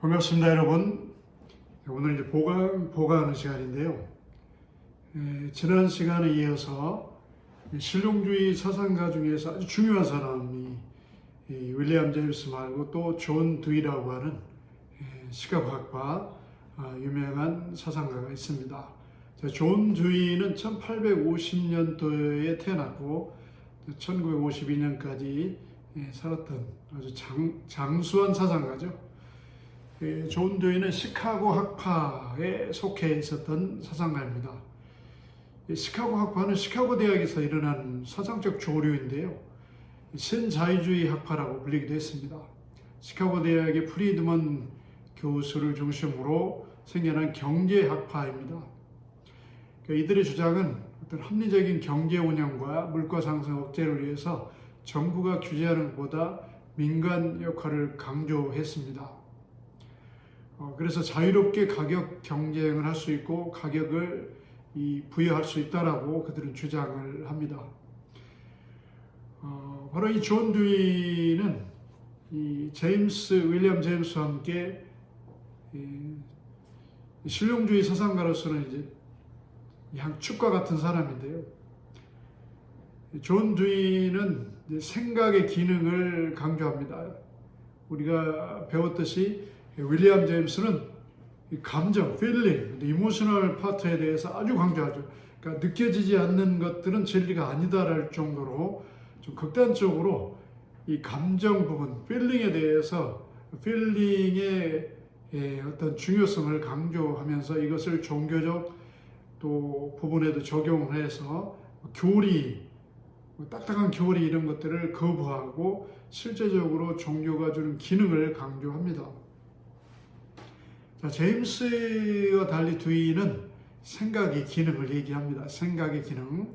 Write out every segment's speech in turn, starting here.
반갑습니다, 여러분. 오늘 이제 보강하는 시간인데요. 지난 시간에 이어서 실용주의 사상가 중에서 아주 중요한 사람이 윌리엄 제임스 말고 또 존 듀이라고 하는 시각학파 유명한 사상가가 있습니다. 존 듀이는 1850년도에 태어났고 1952년까지 살았던 아주 장수한 사상가죠. 존 듀이는 시카고 학파에 속해 있었던 사상가입니다. 시카고 학파는 시카고 대학에서 일어난 사상적 조류인데요. 신자유주의 학파라고 불리기도 했습니다. 시카고 대학의 프리드먼 교수를 중심으로 생겨난 경제학파입니다. 이들의 주장은 어떤 합리적인 경제 운영과 물가 상승 억제를 위해서 정부가 규제하는 것보다 민간 역할을 강조했습니다. 그래서 자유롭게 가격 경쟁을 할 수 있고 가격을 부여할 수 있다라고 그들은 주장을 합니다. 바로 이 존 듀이는 윌리엄 제임스와 함께 실용주의 사상가로서는 이제 양축과 같은 사람인데요. 존 듀이는 생각의 기능을 강조합니다. 우리가 배웠듯이 윌리엄 제임스는 감정, feeling, 이모셔널 파트에 대해서 아주 강조하죠. 그러니까 느껴지지 않는 것들은 진리가 아니다랄 정도로 좀 극단적으로 이 감정 부분, feeling에 대해서 feeling의 어떤 중요성을 강조하면서 이것을 종교적 또 부분에도 적용해서 교리, 딱딱한 교리 이런 것들을 거부하고 실제적으로 종교가 주는 기능을 강조합니다. 제임스와 달리 듀이는 생각의 기능을 얘기합니다. 생각의 기능.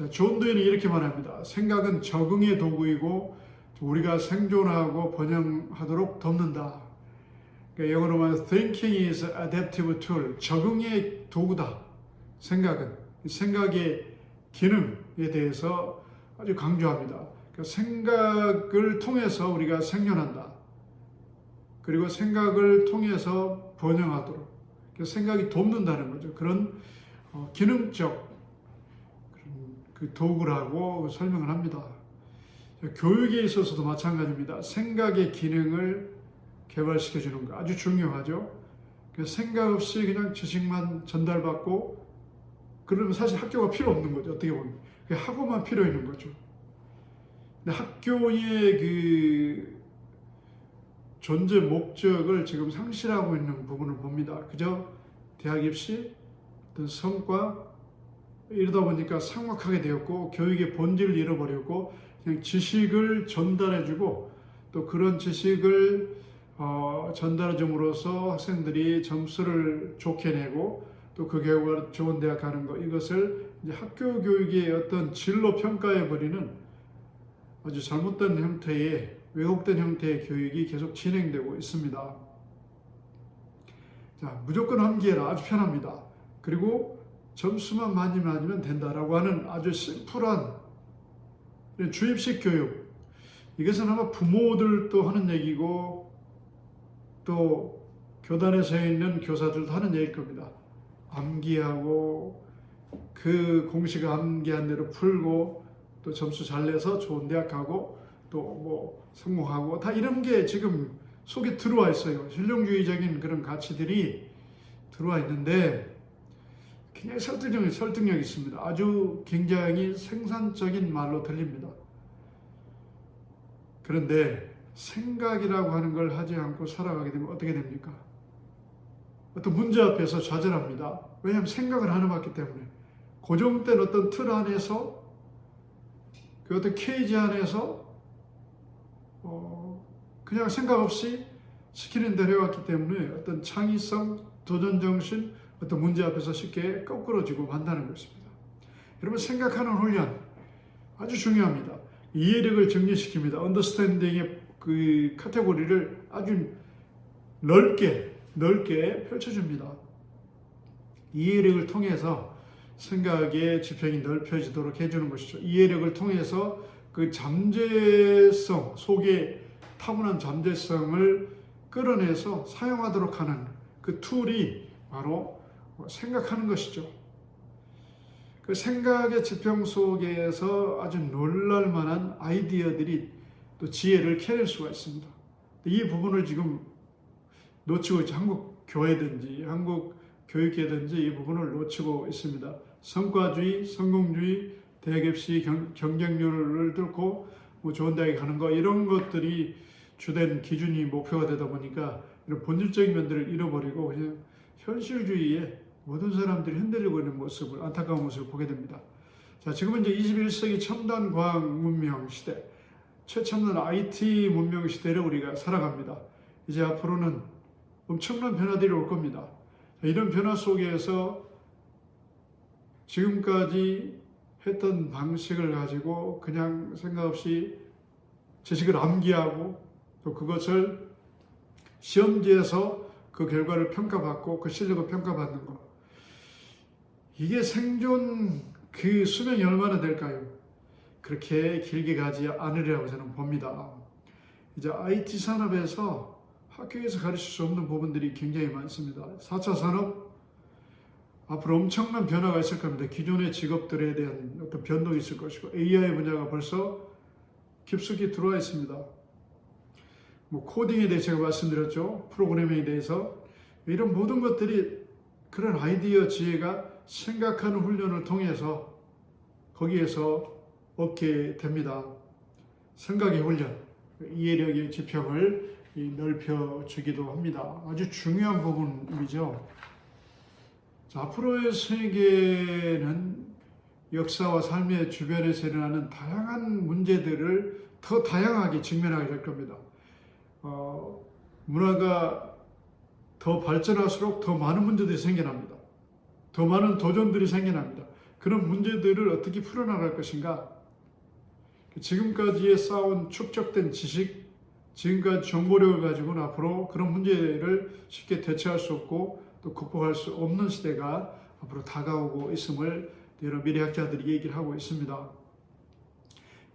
존 듀이는 이렇게 말합니다. 생각은 적응의 도구이고 우리가 생존하고 번영하도록 돕는다. 그러니까 영어로 말해서 thinking is adaptive tool. 적응의 도구다. 생각의 기능에 대해서 아주 강조합니다. 그러니까 생각을 통해서 우리가 생존한다. 그리고 생각을 통해서 번영하도록 생각이 돕는다는 거죠. 그런 기능적 그 도구라고 설명을 합니다. 교육에 있어서도 마찬가지입니다. 생각의 기능을 개발시켜 주는 거 아주 중요하죠. 생각 없이 그냥 지식만 전달받고 그러면 사실 학교가 필요 없는 거죠. 어떻게 보면 학원만 필요 있는 거죠. 근데 학교의 그 존재 목적을 지금 상실하고 있는 부분을 봅니다. 그저 대학 입시, 어떤 성과 이러다 보니까 삭막하게 되었고 교육의 본질을 잃어버렸고 그냥 지식을 전달해주고 또 그런 지식을 전달해줌으로써 학생들이 점수를 좋게 내고 또 그 결과 좋은 대학 가는 것 이것을 이제 학교 교육의 어떤 진로 평가해버리는 아주 잘못된 형태의 왜곡된 형태의 교육이 계속 진행되고 있습니다. 자, 무조건 암기해라. 아주 편합니다. 그리고 점수만 많이 맞으면 된다라고 하는 아주 심플한 주입식 교육. 이것은 아마 부모들도 하는 얘기고 또 교단에 서 있는 교사들도 하는 얘기일 겁니다. 암기하고 그 공식을 암기한 대로 풀고 또 점수 잘 내서 좋은 대학 가고 또 뭐 성공하고 다 이런 게 지금 속에 들어와 있어요. 실용주의적인 그런 가치들이 들어와 있는데 굉장히 설득력이 있습니다. 아주 굉장히 생산적인 말로 들립니다. 그런데 생각이라고 하는 걸 하지 않고 살아가게 되면 어떻게 됩니까? 어떤 문제 앞에서 좌절합니다. 왜냐하면 생각을 안 해봤기 때문에 고정된 어떤 틀 안에서 그 어떤 케이지 안에서 그냥 생각 없이 시키는 대로 해왔기 때문에 어떤 창의성, 도전정신, 어떤 문제 앞에서 쉽게 거꾸러지고 만다는 것입니다. 여러분 생각하는 훈련 아주 중요합니다. 이해력을 정리시킵니다. 언더스탠딩의 그 카테고리를 아주 넓게 펼쳐줍니다. 이해력을 통해서 생각의 지평이 넓혀지도록 해주는 것이죠. 이해력을 통해서 그 잠재성 속에 타고난 잠재성을 끌어내서 사용하도록 하는 그 툴이 바로 생각하는 것이죠. 그 생각의 지평 속에서 아주 놀랄만한 아이디어들이 또 지혜를 캐낼 수가 있습니다. 이 부분을 지금 놓치고 있죠. 한국 교회든지 한국 교육계든지 이 부분을 놓치고 있습니다. 성과주의, 성공주의, 대학 입시 경쟁률을 뚫고 뭐 좋은 대학에 가는 거 이런 것들이 주된 기준이 목표가 되다 보니까 이런 본질적인 면들을 잃어버리고 그냥 현실주의에 모든 사람들이 흔들리고 있는 모습을 안타까운 모습을 보게 됩니다. 자, 지금은 이제 21세기 첨단 과학 문명 시대, 최첨단 IT 문명 시대를 우리가 살아갑니다. 이제 앞으로는 엄청난 변화들이 올 겁니다. 이런 변화 속에서 지금까지 했던 방식을 가지고 그냥 생각 없이 지식을 암기하고 또 그것을 시험지에서 그 결과를 평가받고 그 실력을 평가받는 것. 이게 생존 그 수명이 얼마나 될까요? 그렇게 길게 가지 않으리라고 저는 봅니다. 이제 IT 산업에서 학교에서 가르칠 수 없는 부분들이 굉장히 많습니다. 4차 산업 앞으로 엄청난 변화가 있을 겁니다. 기존의 직업들에 대한 어떤 변동이 있을 것이고 AI 분야가 벌써 깊숙이 들어와 있습니다. 뭐 코딩에 대해 제가 말씀드렸죠. 프로그래밍에 대해서 이런 모든 것들이 그런 아이디어 지혜가 생각하는 훈련을 통해서 거기에서 얻게 됩니다. 생각의 훈련, 이해력의 지평을 넓혀주기도 합니다. 아주 중요한 부분이죠. 자, 앞으로의 세계는 역사와 삶의 주변에서 일어나는 다양한 문제들을 더 다양하게 직면하게 될 겁니다. 문화가 더 발전할수록 더 많은 문제들이 생겨납니다. 더 많은 도전들이 생겨납니다. 그런 문제들을 어떻게 풀어나갈 것인가? 지금까지의 쌓아온 축적된 지식, 지금까지 정보력을 가지고는 앞으로 그런 문제를 쉽게 대처할 수 없고 또 극복할 수 없는 시대가 앞으로 다가오고 있음을 여러 미래학자들이 얘기를 하고 있습니다.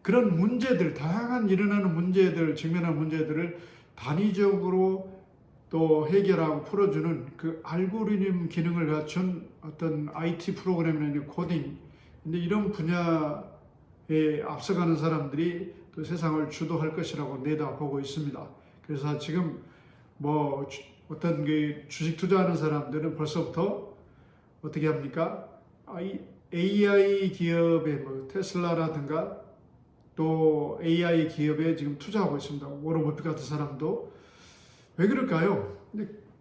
그런 문제들, 다양한 일어나는 문제들, 직면한 문제들을 단위적으로 또 해결하고 풀어주는 그 알고리즘 기능을 갖춘 어떤 IT 프로그램이나 코딩, 근데 이런 분야에 앞서가는 사람들이 또 세상을 주도할 것이라고 내다보고 있습니다. 그래서 지금 뭐 어떤 그 주식 투자하는 사람들은 벌써부터 어떻게 합니까? AI 기업의 뭐 테슬라라든가 또 AI 기업에 지금 투자하고 있습니다. 워런 버핏 같은 사람도. 왜 그럴까요?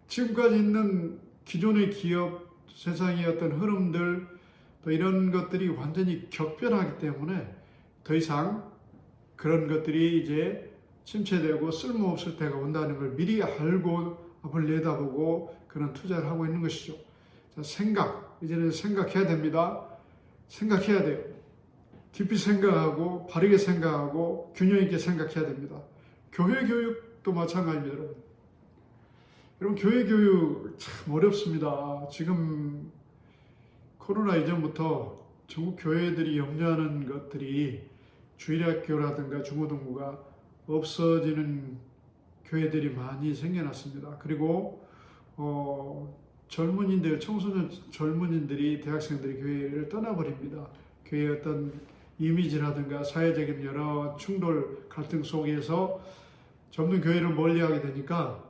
지금까지 있는 기존의 기업, 세상의 어떤 흐름들, 또 이런 것들이 완전히 격변하기 때문에 더 이상 그런 것들이 이제 침체되고 쓸모없을 때가 온다는 걸 미리 알고 앞을 내다보고 그런 투자를 하고 있는 것이죠. 자, 생각. 이제는 생각해야 됩니다. 생각해야 돼요. 깊이 생각하고 바르게 생각하고 균형 있게 생각해야 됩니다. 교회 교육도 마찬가지입니다, 여러분. 여러분, 교회 교육 참 어렵습니다. 지금 코로나 이전부터 전국 교회들이 염려하는 것들이 주일학교라든가 중고등부가 없어지는 교회들이 많이 생겨났습니다. 그리고 젊은이들, 청소년 젊은이들이, 대학생들이 교회를 떠나버립니다. 교회의 어떤 이미지라든가 사회적인 여러 충돌, 갈등 속에서 젊은 교회를 멀리하게 되니까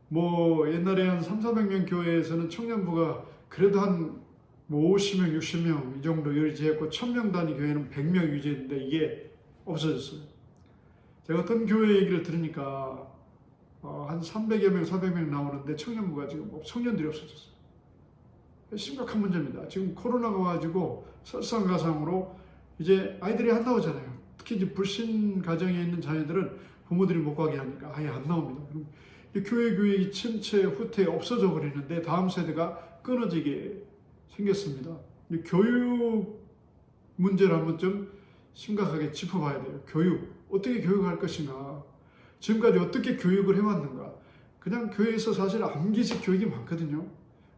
뭐 옛날에 한 300~400명 교회에서는 청년부가 그래도 한 50명, 60명 이 정도 유지했고 1000명 단위 교회는 100명 유지했는데 이게 없어졌어요. 제가 어떤 교회 얘기를 들으니까 한 300여 명, 400명 나오는데 청년부가 지금 청년들이 없어졌어요. 심각한 문제입니다. 지금 코로나가 와가지고 설상가상으로 이제 아이들이 안 나오잖아요. 특히 이제 불신 가정에 있는 자녀들은 부모들이 못 가게 하니까 아예 안 나옵니다. 그럼 교회 교육이 침체 후퇴 없어져 버리는데 다음 세대가 끊어지게 생겼습니다. 교육 문제를 한번 좀 심각하게 짚어봐야 돼요. 교육, 어떻게 교육할 것인가? 지금까지 어떻게 교육을 해왔는가? 그냥 교회에서 사실 암기식 교육이 많거든요.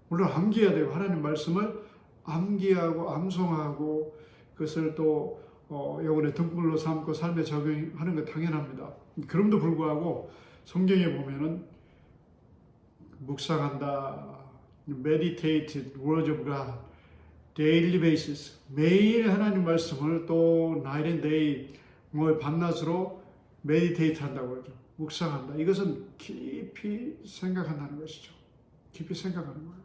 물론 암기해야 돼요. 하나님 말씀을 암기하고 암송하고 그것을 또 영혼의 등불로 삼고 삶에 적용하는 거 당연합니다. 그럼에도 불구하고 성경에 보면은 묵상한다. Meditate words of God. Daily basis. 매일 하나님 말씀을 또 night and day, 뭐 밤낮으로 meditate 한다고 그러죠. 묵상한다. 이것은 깊이 생각한다는 것이죠. 깊이 생각하는 거예요.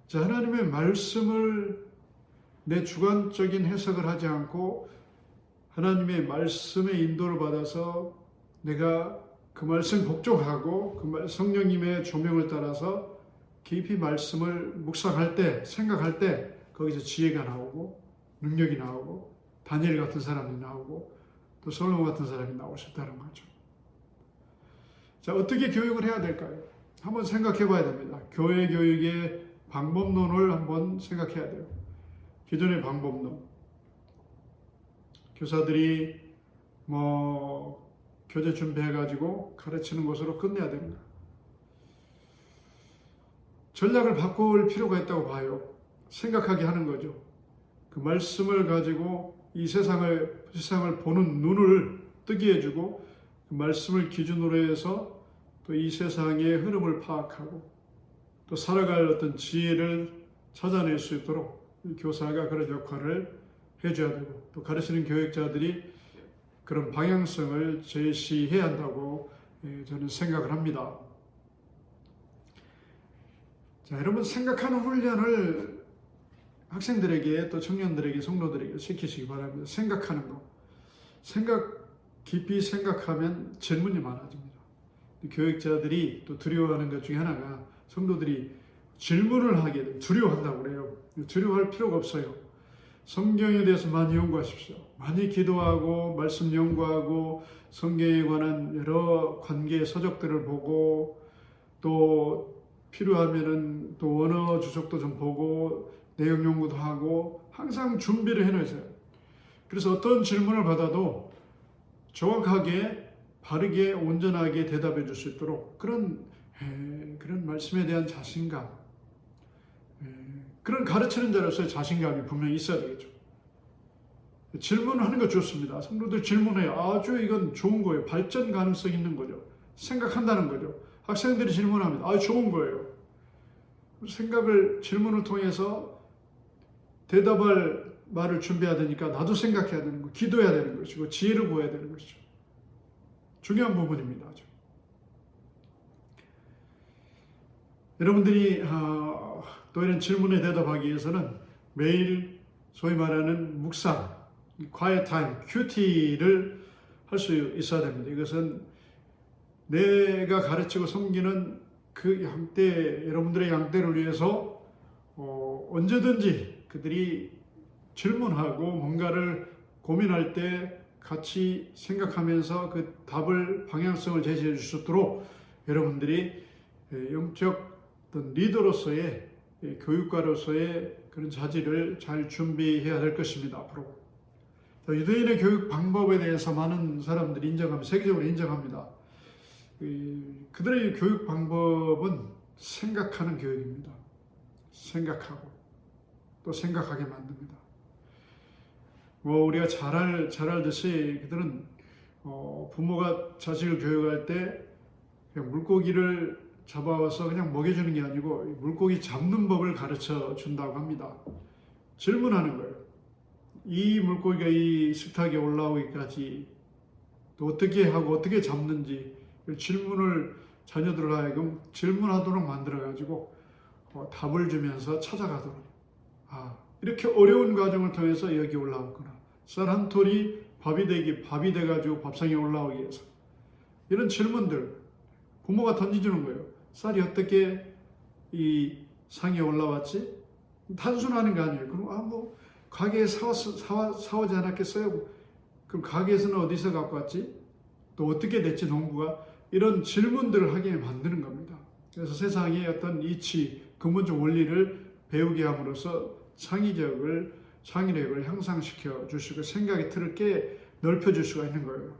자, 하나님의 말씀을 내 주관적인 해석을 하지 않고 하나님의 말씀의 인도를 받아서 내가 그 말씀 복종하고 그 성령님의 조명을 따라서 깊이 말씀을 묵상할 때, 생각할 때 거기서 지혜가 나오고 능력이 나오고 다니엘 같은 사람이 나오고 또 솔로몬 같은 사람이 나오셨다는 거죠. 자, 어떻게 교육을 해야 될까요? 한번 생각해 봐야 됩니다. 교회 교육의 방법론을 한번 생각해야 돼요. 기존의 방법론. 교사들이 교재 준비해가지고 가르치는 것으로 끝내야 됩니다. 전략을 바꿀 필요가 있다고 봐요. 생각하게 하는 거죠. 그 말씀을 가지고 이 세상을 보는 눈을 뜨게 해주고 그 말씀을 기준으로 해서 또 이 세상의 흐름을 파악하고 또 살아갈 어떤 지혜를 찾아낼 수 있도록 교사가 그런 역할을 해줘야 되고 또 가르치는 교육자들이 그런 방향성을 제시해야 한다고 저는 생각을 합니다. 자, 여러분 생각하는 훈련을 학생들에게 또 청년들에게 성도들에게 시키시기 바랍니다. 생각하는 거. 깊이 생각하면 질문이 많아집니다. 교육자들이 또 두려워하는 것 중에 하나가 성도들이 질문을 하게 되면 두려워한다고 그래요. 두려워할 필요가 없어요. 성경에 대해서 많이 연구하십시오. 많이 기도하고 말씀 연구하고 성경에 관한 여러 관계 서적들을 보고 또 필요하면은 또 원어 주석도 좀 보고 내용 연구도 하고 항상 준비를 해놓으세요. 그래서 어떤 질문을 받아도 정확하게 바르게 온전하게 대답해 줄 수 있도록 그런 말씀에 대한 자신감, 그런 가르치는 자로서의 자신감이 분명히 있어야 되겠죠. 질문을 하는 거 좋습니다. 성도들 질문해요. 아주 이건 좋은 거예요. 발전 가능성 있는 거죠. 생각한다는 거죠. 학생들이 질문합니다. 아주 좋은 거예요. 질문을 통해서 대답할 말을 준비해야 되니까 나도 생각해야 되는 거, 기도해야 되는 것이고 지혜를 보여야 되는 것이죠. 중요한 부분입니다. 아주. 여러분들이 또 이런 질문에 대답하기 위해서는 매일 소위 말하는 묵상, quiet time, QT를 할 수 있어야 됩니다. 이것은 내가 가르치고 섬기는 그 양떼, 여러분들의 양떼를 위해서 언제든지 그들이 질문하고 뭔가를 고민할 때 같이 생각하면서 그 답을 방향성을 제시해 줄 수 있도록 여러분들이 영적 어떤 리더로서의 교육가로서의 그런 자질을 잘 준비해야 될 것입니다. 앞으로 유대인의 교육 방법에 대해서 많은 사람들이 인정합니다. 세계적으로 인정합니다. 그들의 교육 방법은 생각하는 교육입니다. 생각하고 또 생각하게 만듭니다. 우리가 잘 알듯이 그들은 부모가 자식을 교육할 때 그냥 물고기를 잡아와서 그냥 먹여주는 게 아니고 물고기 잡는 법을 가르쳐 준다고 합니다. 질문하는 거예요. 이 물고기가 이 식탁에 올라오기까지 또 어떻게 하고 어떻게 잡는지 질문을 자녀들을 하여금 질문하도록 만들어가지고 답을 주면서 찾아가도록. 이렇게 어려운 과정을 통해서 여기 올라왔구나. 쌀 한 톨이 밥이 돼가지고 밥상에 올라오기 위해서. 이런 질문들 부모가 던져주는 거예요. 쌀이 어떻게 이 상에 올라왔지? 단순하는 거 아니에요. 그럼 가게에 사오지 않았겠어요? 그럼 가게에서는 어디서 갖고 왔지? 또 어떻게 됐지 농부가? 이런 질문들을 하게 만드는 겁니다. 그래서 세상의 어떤 이치, 근본적 원리를 배우게 함으로써 창의력을 향상시켜 주시고 생각의 틀을 꽤 넓혀 줄 수가 있는 거예요.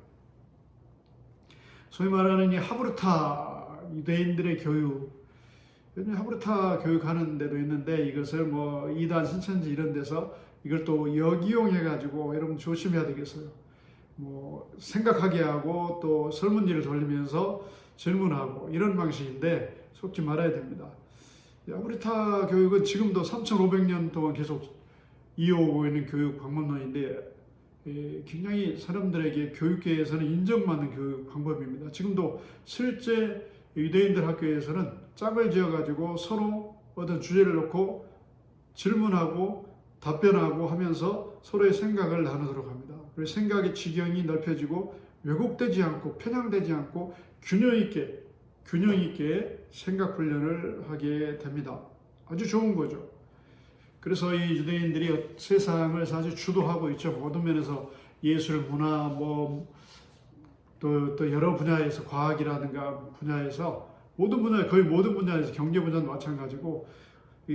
소위 말하는 이 하브르타 유대인들의 교육, 하브르타 교육하는 데도 있는데 이것을 이단 신천지 이런 데서 이걸 또 역이용해 가지고 여러분 조심해야 되겠어요. 생각하게 하고 또 설문지를 돌리면서 질문하고 이런 방식인데 속지 말아야 됩니다. 아브리타 교육은 지금도 3,500년 동안 계속 이어오고 있는 교육 방법론인데 굉장히 사람들에게 교육계에서는 인정받는 교육 방법입니다. 지금도 실제 유대인들 학교에서는 짝을 지어가지고 서로 어떤 주제를 놓고 질문하고 답변하고 하면서 서로의 생각을 나누도록 합니다. 그리고 생각의 지경이 넓혀지고 왜곡되지 않고 편향되지 않고 균형 있게 생각 훈련을 하게 됩니다. 아주 좋은 거죠. 그래서 이 유대인들이 세상을 사실 주도하고 있죠. 모든 면에서 예술, 문화, 또 여러 분야에서 과학이라든가 분야에서 거의 모든 분야에서 경제 분야도 마찬가지고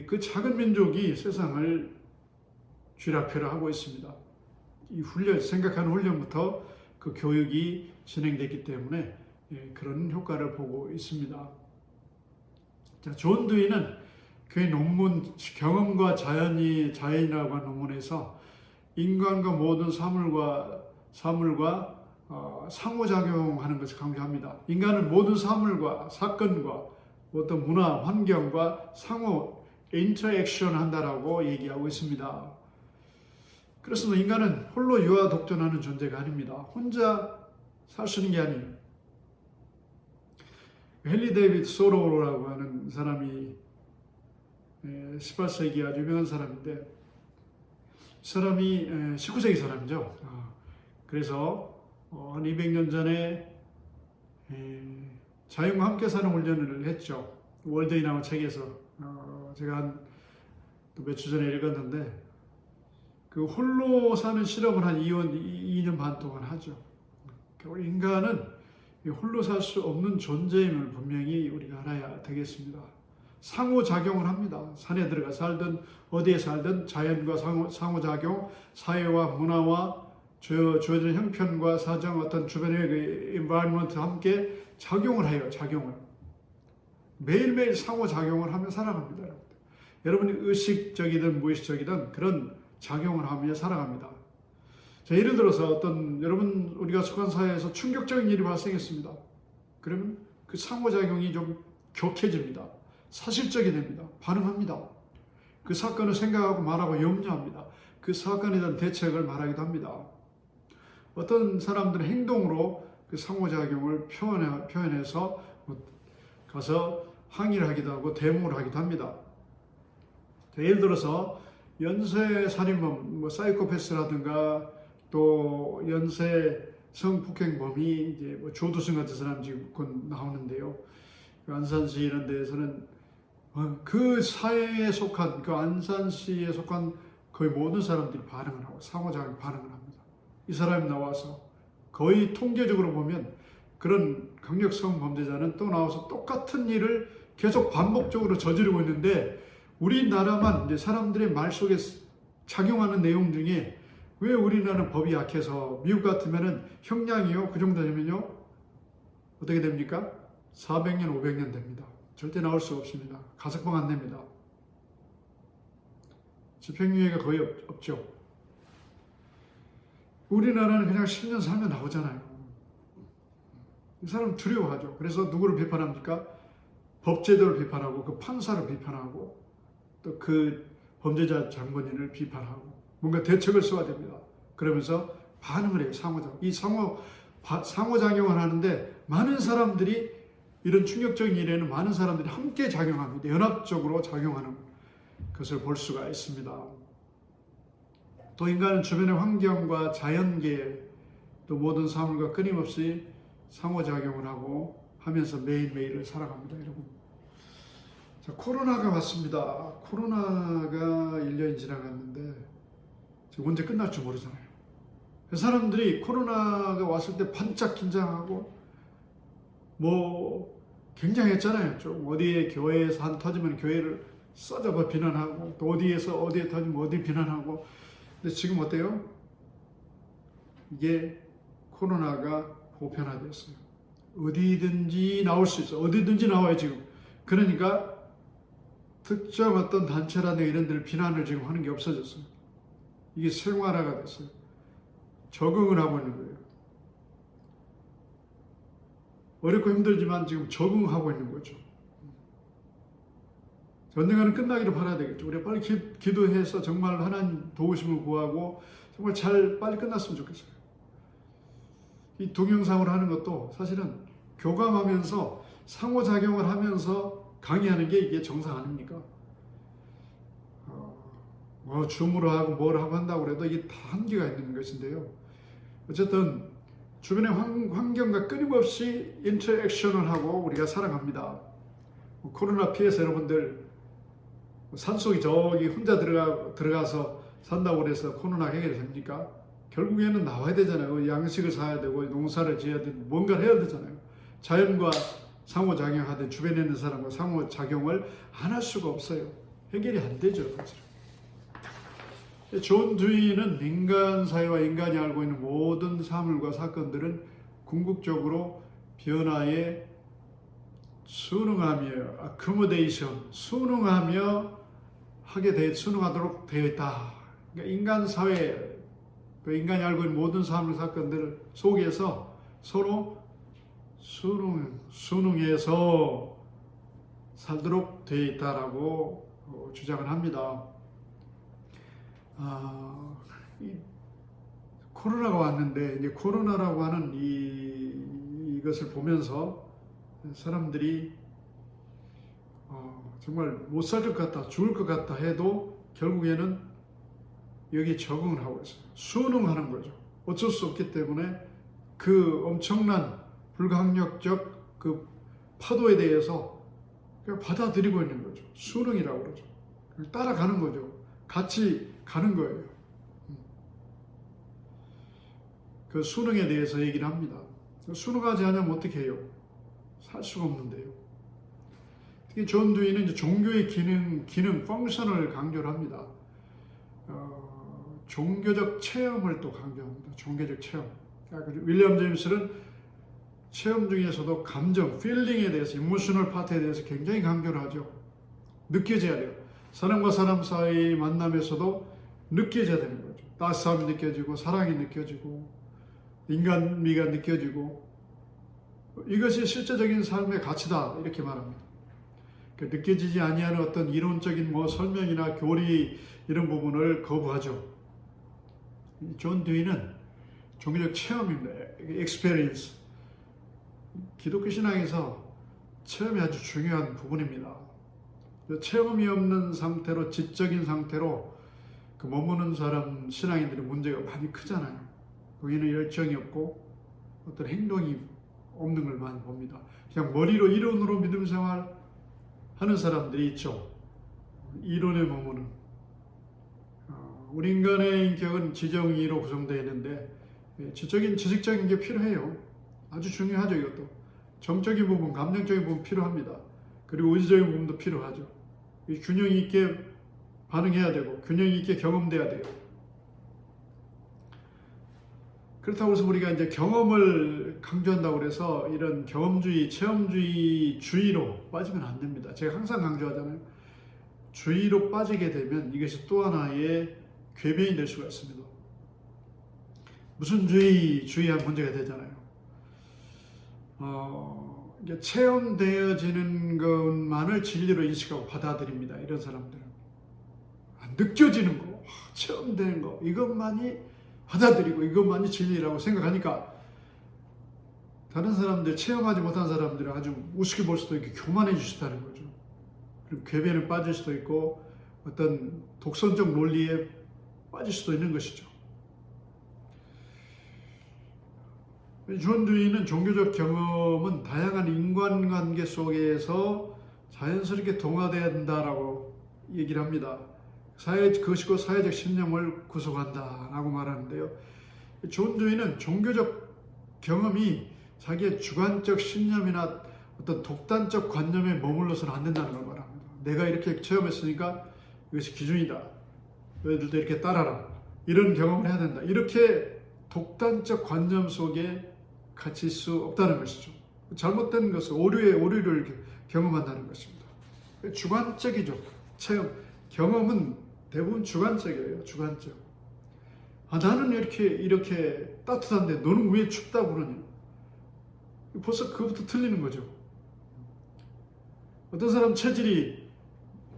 그 작은 민족이 세상을 쥐락펴락하고 있습니다. 이 생각하는 훈련부터 그 교육이 진행됐기 때문에 그런 효과를 보고 있습니다. 자, 존 두이는 그의 논문 경험과 자연이라고 하는 논문에서 인간과 모든 사물과 상호작용하는 것을 강조합니다. 인간은 모든 사물과 사건과 어떤 문화, 환경과 상호 인터액션 한다라고 얘기하고 있습니다. 그렇습니다. 인간은 홀로 유아독존하는 존재가 아닙니다. 혼자 살 수 있는 게 아니에요. 헨리 데이비드 소로우라고 하는 사람이 18세기 아주 유명한 사람인데 이 사람이 19세기 사람이죠. 그래서 한 200년 전에 자연과 함께 사는 훈련을 했죠. 월드인하고 책에서 제가 한 며칠 전에 읽었는데 그 홀로 사는 실험을 한 2년 반 동안 하죠. 인간은 홀로 살 수 없는 존재임을 분명히 우리가 알아야 되겠습니다. 상호작용을 합니다. 산에 들어가 살든 어디에 살든 자연과 상호작용, 사회와 문화와 주어진 형편과 사정, 어떤 주변의 그 environment와 함께 작용을 해요. 작용을. 매일매일 상호작용을 하며 살아갑니다. 여러분이 의식적이든 무의식적이든 그런 작용을 하며 살아갑니다. 자, 예를 들어서 여러분 우리가 속한 사회에서 충격적인 일이 발생했습니다. 그러면 그 상호작용이 좀 격해집니다. 사실적이 됩니다. 반응합니다. 그 사건을 생각하고 말하고 염려합니다. 그 사건에 대한 대책을 말하기도 합니다. 어떤 사람들은 행동으로 그 상호작용을 표현해서 가서 항의를 하기도 하고 대응을 하기도 합니다. 자, 예를 들어서 연쇄 살인범, 사이코패스라든가 또 연쇄 성폭행범이 이제 조두순 같은 사람 지금 곧 나오는데요. 안산시 이런 데에서는 그 사회에 속한 그 안산시에 속한 거의 모든 사람들이 반응을 하고 상호작용 반응을 합니다. 이 사람이 나와서 거의 통계적으로 보면 그런 강력성 범죄자는 또 나와서 똑같은 일을 계속 반복적으로 저지르고 있는데 우리나라만 이제 사람들의 말 속에 작용하는 내용 중에 왜 우리나라는 법이 약해서 미국 같으면은 형량이요 그 정도 되면요 어떻게 됩니까? 400년 500년 됩니다. 절대 나올 수 없습니다. 가석방 안 됩니다. 집행유예가 거의 없죠. 우리나라는 그냥 10년 살면 나오잖아요. 이 사람 두려워하죠. 그래서 누구를 비판합니까? 법제도를 비판하고 그 판사를 비판하고 또 그 범죄자 장본인을 비판하고 뭔가 대책을 써야 됩니다. 그러면서 반응을 해요. 상호작용. 이 상호작용을 하는데 많은 사람들이 이런 충격적인 일에는 많은 사람들이 함께 작용합니다. 연합적으로 작용하는 것을 볼 수가 있습니다. 또 인간은 주변의 환경과 자연계 또 모든 사물과 끊임없이 상호작용을 하고 하면서 매일매일을 살아갑니다. 여러분. 자, 코로나가 왔습니다. 코로나가 1년이 지나갔는데 지금 언제 끝날지 모르잖아요. 사람들이 코로나가 왔을 때 반짝 긴장하고 굉장했잖아요. 좀 어디에 교회에서 한 터지면 교회를 쏟아봐 비난하고 또 어디에 터지면 어디 비난하고. 근데 지금 어때요? 이게 코로나가 보편화됐어요. 어디든지 나올 수 있어요. 어디든지 나와요 지금. 그러니까 특정 어떤 단체라든가 이런 데를 비난을 지금 하는 게 없어졌어요. 이게 생활화가 됐어요. 적응을 하고 있는 거예요. 어렵고 힘들지만 지금 적응하고 있는 거죠. 언젠가는 끝나기를 바라야 되겠죠. 우리가 빨리 기도해서 정말 하나님 도우심을 구하고 정말 잘 빨리 끝났으면 좋겠어요. 이 동영상으로 하는 것도 사실은 교감하면서 상호작용을 하면서 강의하는 게 이게 정상 아닙니까? 뭐 줌으로 하고 뭘 하고 한다고 해도 이게 다 한계가 있는 것인데요. 어쨌든 주변의 환경과 끊임없이 인터액션을 하고 우리가 살아갑니다. 코로나 피해서 여러분들 산속에 저기 혼자 들어가서 산다고 해서 코로나 해결됩니까? 결국에는 나와야 되잖아요. 양식을 사야 되고 농사를 지어야 되고 뭔가를 해야 되잖아요. 자연과 상호작용하든 주변에 있는 사람과 상호작용을 안 할 수가 없어요. 해결이 안 되죠. 존 듀이는 인간 사회와 인간이 알고 있는 모든 사물과 사건들은 궁극적으로 변화에 순응하며 accommodation, 순응하도록 되어 있다. 그러니까 인간 사회, 또 인간이 알고 있는 모든 사물 사건들 속에서 서로 순응해서 살도록 되어 있다라고 주장을 합니다. 코로나가 왔는데 이제 코로나라고 하는 이것을 보면서 사람들이 정말 못 살 것 같다, 죽을 것 같다 해도 결국에는 여기 적응을 하고 있어요. 순응하는 거죠. 어쩔 수 없기 때문에 그 엄청난 불가항력적 그 파도에 대해서 그냥 받아들이고 있는 거죠. 순응이라고 그러죠. 따라가는 거죠. 같이 가는 거예요. 그 순응에 대해서 얘기를 합니다. 순응하지 않으면 어떻게 해요? 살 수가 없는데요. 특히 존 듀이는 이제 종교의 기능, 펑션을 강조를 합니다. 종교적 체험을 또 강조합니다. 종교적 체험. 윌리엄 제임스는 체험 중에서도 감정, 필링에 대해서, 이모셔널 파트에 대해서 굉장히 강조를 하죠. 느껴져야 돼요. 사람과 사람 사이 만남에서도 느껴져야 되는 거죠. 따스함이 느껴지고, 사랑이 느껴지고, 인간미가 느껴지고, 이것이 실제적인 삶의 가치다 이렇게 말합니다. 느껴지지 아니하는 어떤 이론적인 설명이나 교리 이런 부분을 거부하죠. 존 듀이는 종교적 체험입니다. experience. 기독교 신앙에서 체험이 아주 중요한 부분입니다. 체험이 없는 상태로, 지적인 상태로 그 머무는 사람, 신앙인들의 문제가 많이 크잖아요. 거기는 열정이 없고 어떤 행동이 없는 걸 많이 봅니다. 그냥 머리로, 이론으로 믿음 생활 하는 사람들이 있죠. 이론에 머무는. 우리 인간의 인격은 지정의로 구성되어 있는데 지식적인 게 필요해요. 아주 중요하죠. 이것도. 정적인 부분, 감정적인 부분 필요합니다. 그리고 의지적인 부분도 필요하죠. 균형 있게 반응해야 되고 균형 있게 경험돼야 돼요. 그렇다고 해서 우리가 이제 경험을 강조한다고 해서 이런 경험주의, 체험주의 주의로 빠지면 안 됩니다. 제가 항상 강조하잖아요. 주의로 빠지게 되면 이것이 또 하나의 궤변이 될 수가 있습니다. 무슨 주의한 문제가 되잖아요. 이게 체험되어지는 것만을 진리로 인식하고 받아들입니다. 이런 사람들은. 느껴지는 거, 체험되는 거, 이것만이 받아들이고 이것만이 진리라고 생각하니까 다른 사람들, 체험하지 못한 사람들은 아주 우습게 볼 수도 있고 교만해질 수도 있다는 거죠. 그리고 궤변에 빠질 수도 있고 어떤 독선적 논리에 빠질 수도 있는 것이죠. 존 듀이는 종교적 경험은 다양한 인간관계 속에서 자연스럽게 동화돼야 된다라고 얘기를 합니다. 그것이 곧 사회적 신념을 구성한다라고 말하는데요. 존 듀이는 종교적 경험이 자기의 주관적 신념이나 어떤 독단적 관념에 머물러서는 안 된다는 걸 말합니다. 내가 이렇게 체험했으니까 이것이 기준이다. 너희들도 이렇게 따라라. 이런 경험을 해야 된다. 이렇게 독단적 관념 속에 갇힐 수 없다는 것이죠. 잘못된 것을, 오류를 이렇게 경험한다는 것입니다. 주관적이죠. 체험, 경험은 대부분 주관적이에요. 주관적. 나는 이렇게 따뜻한데 너는 왜 춥다고 그러니? 벌써 그것부터 틀리는 거죠. 어떤 사람 체질이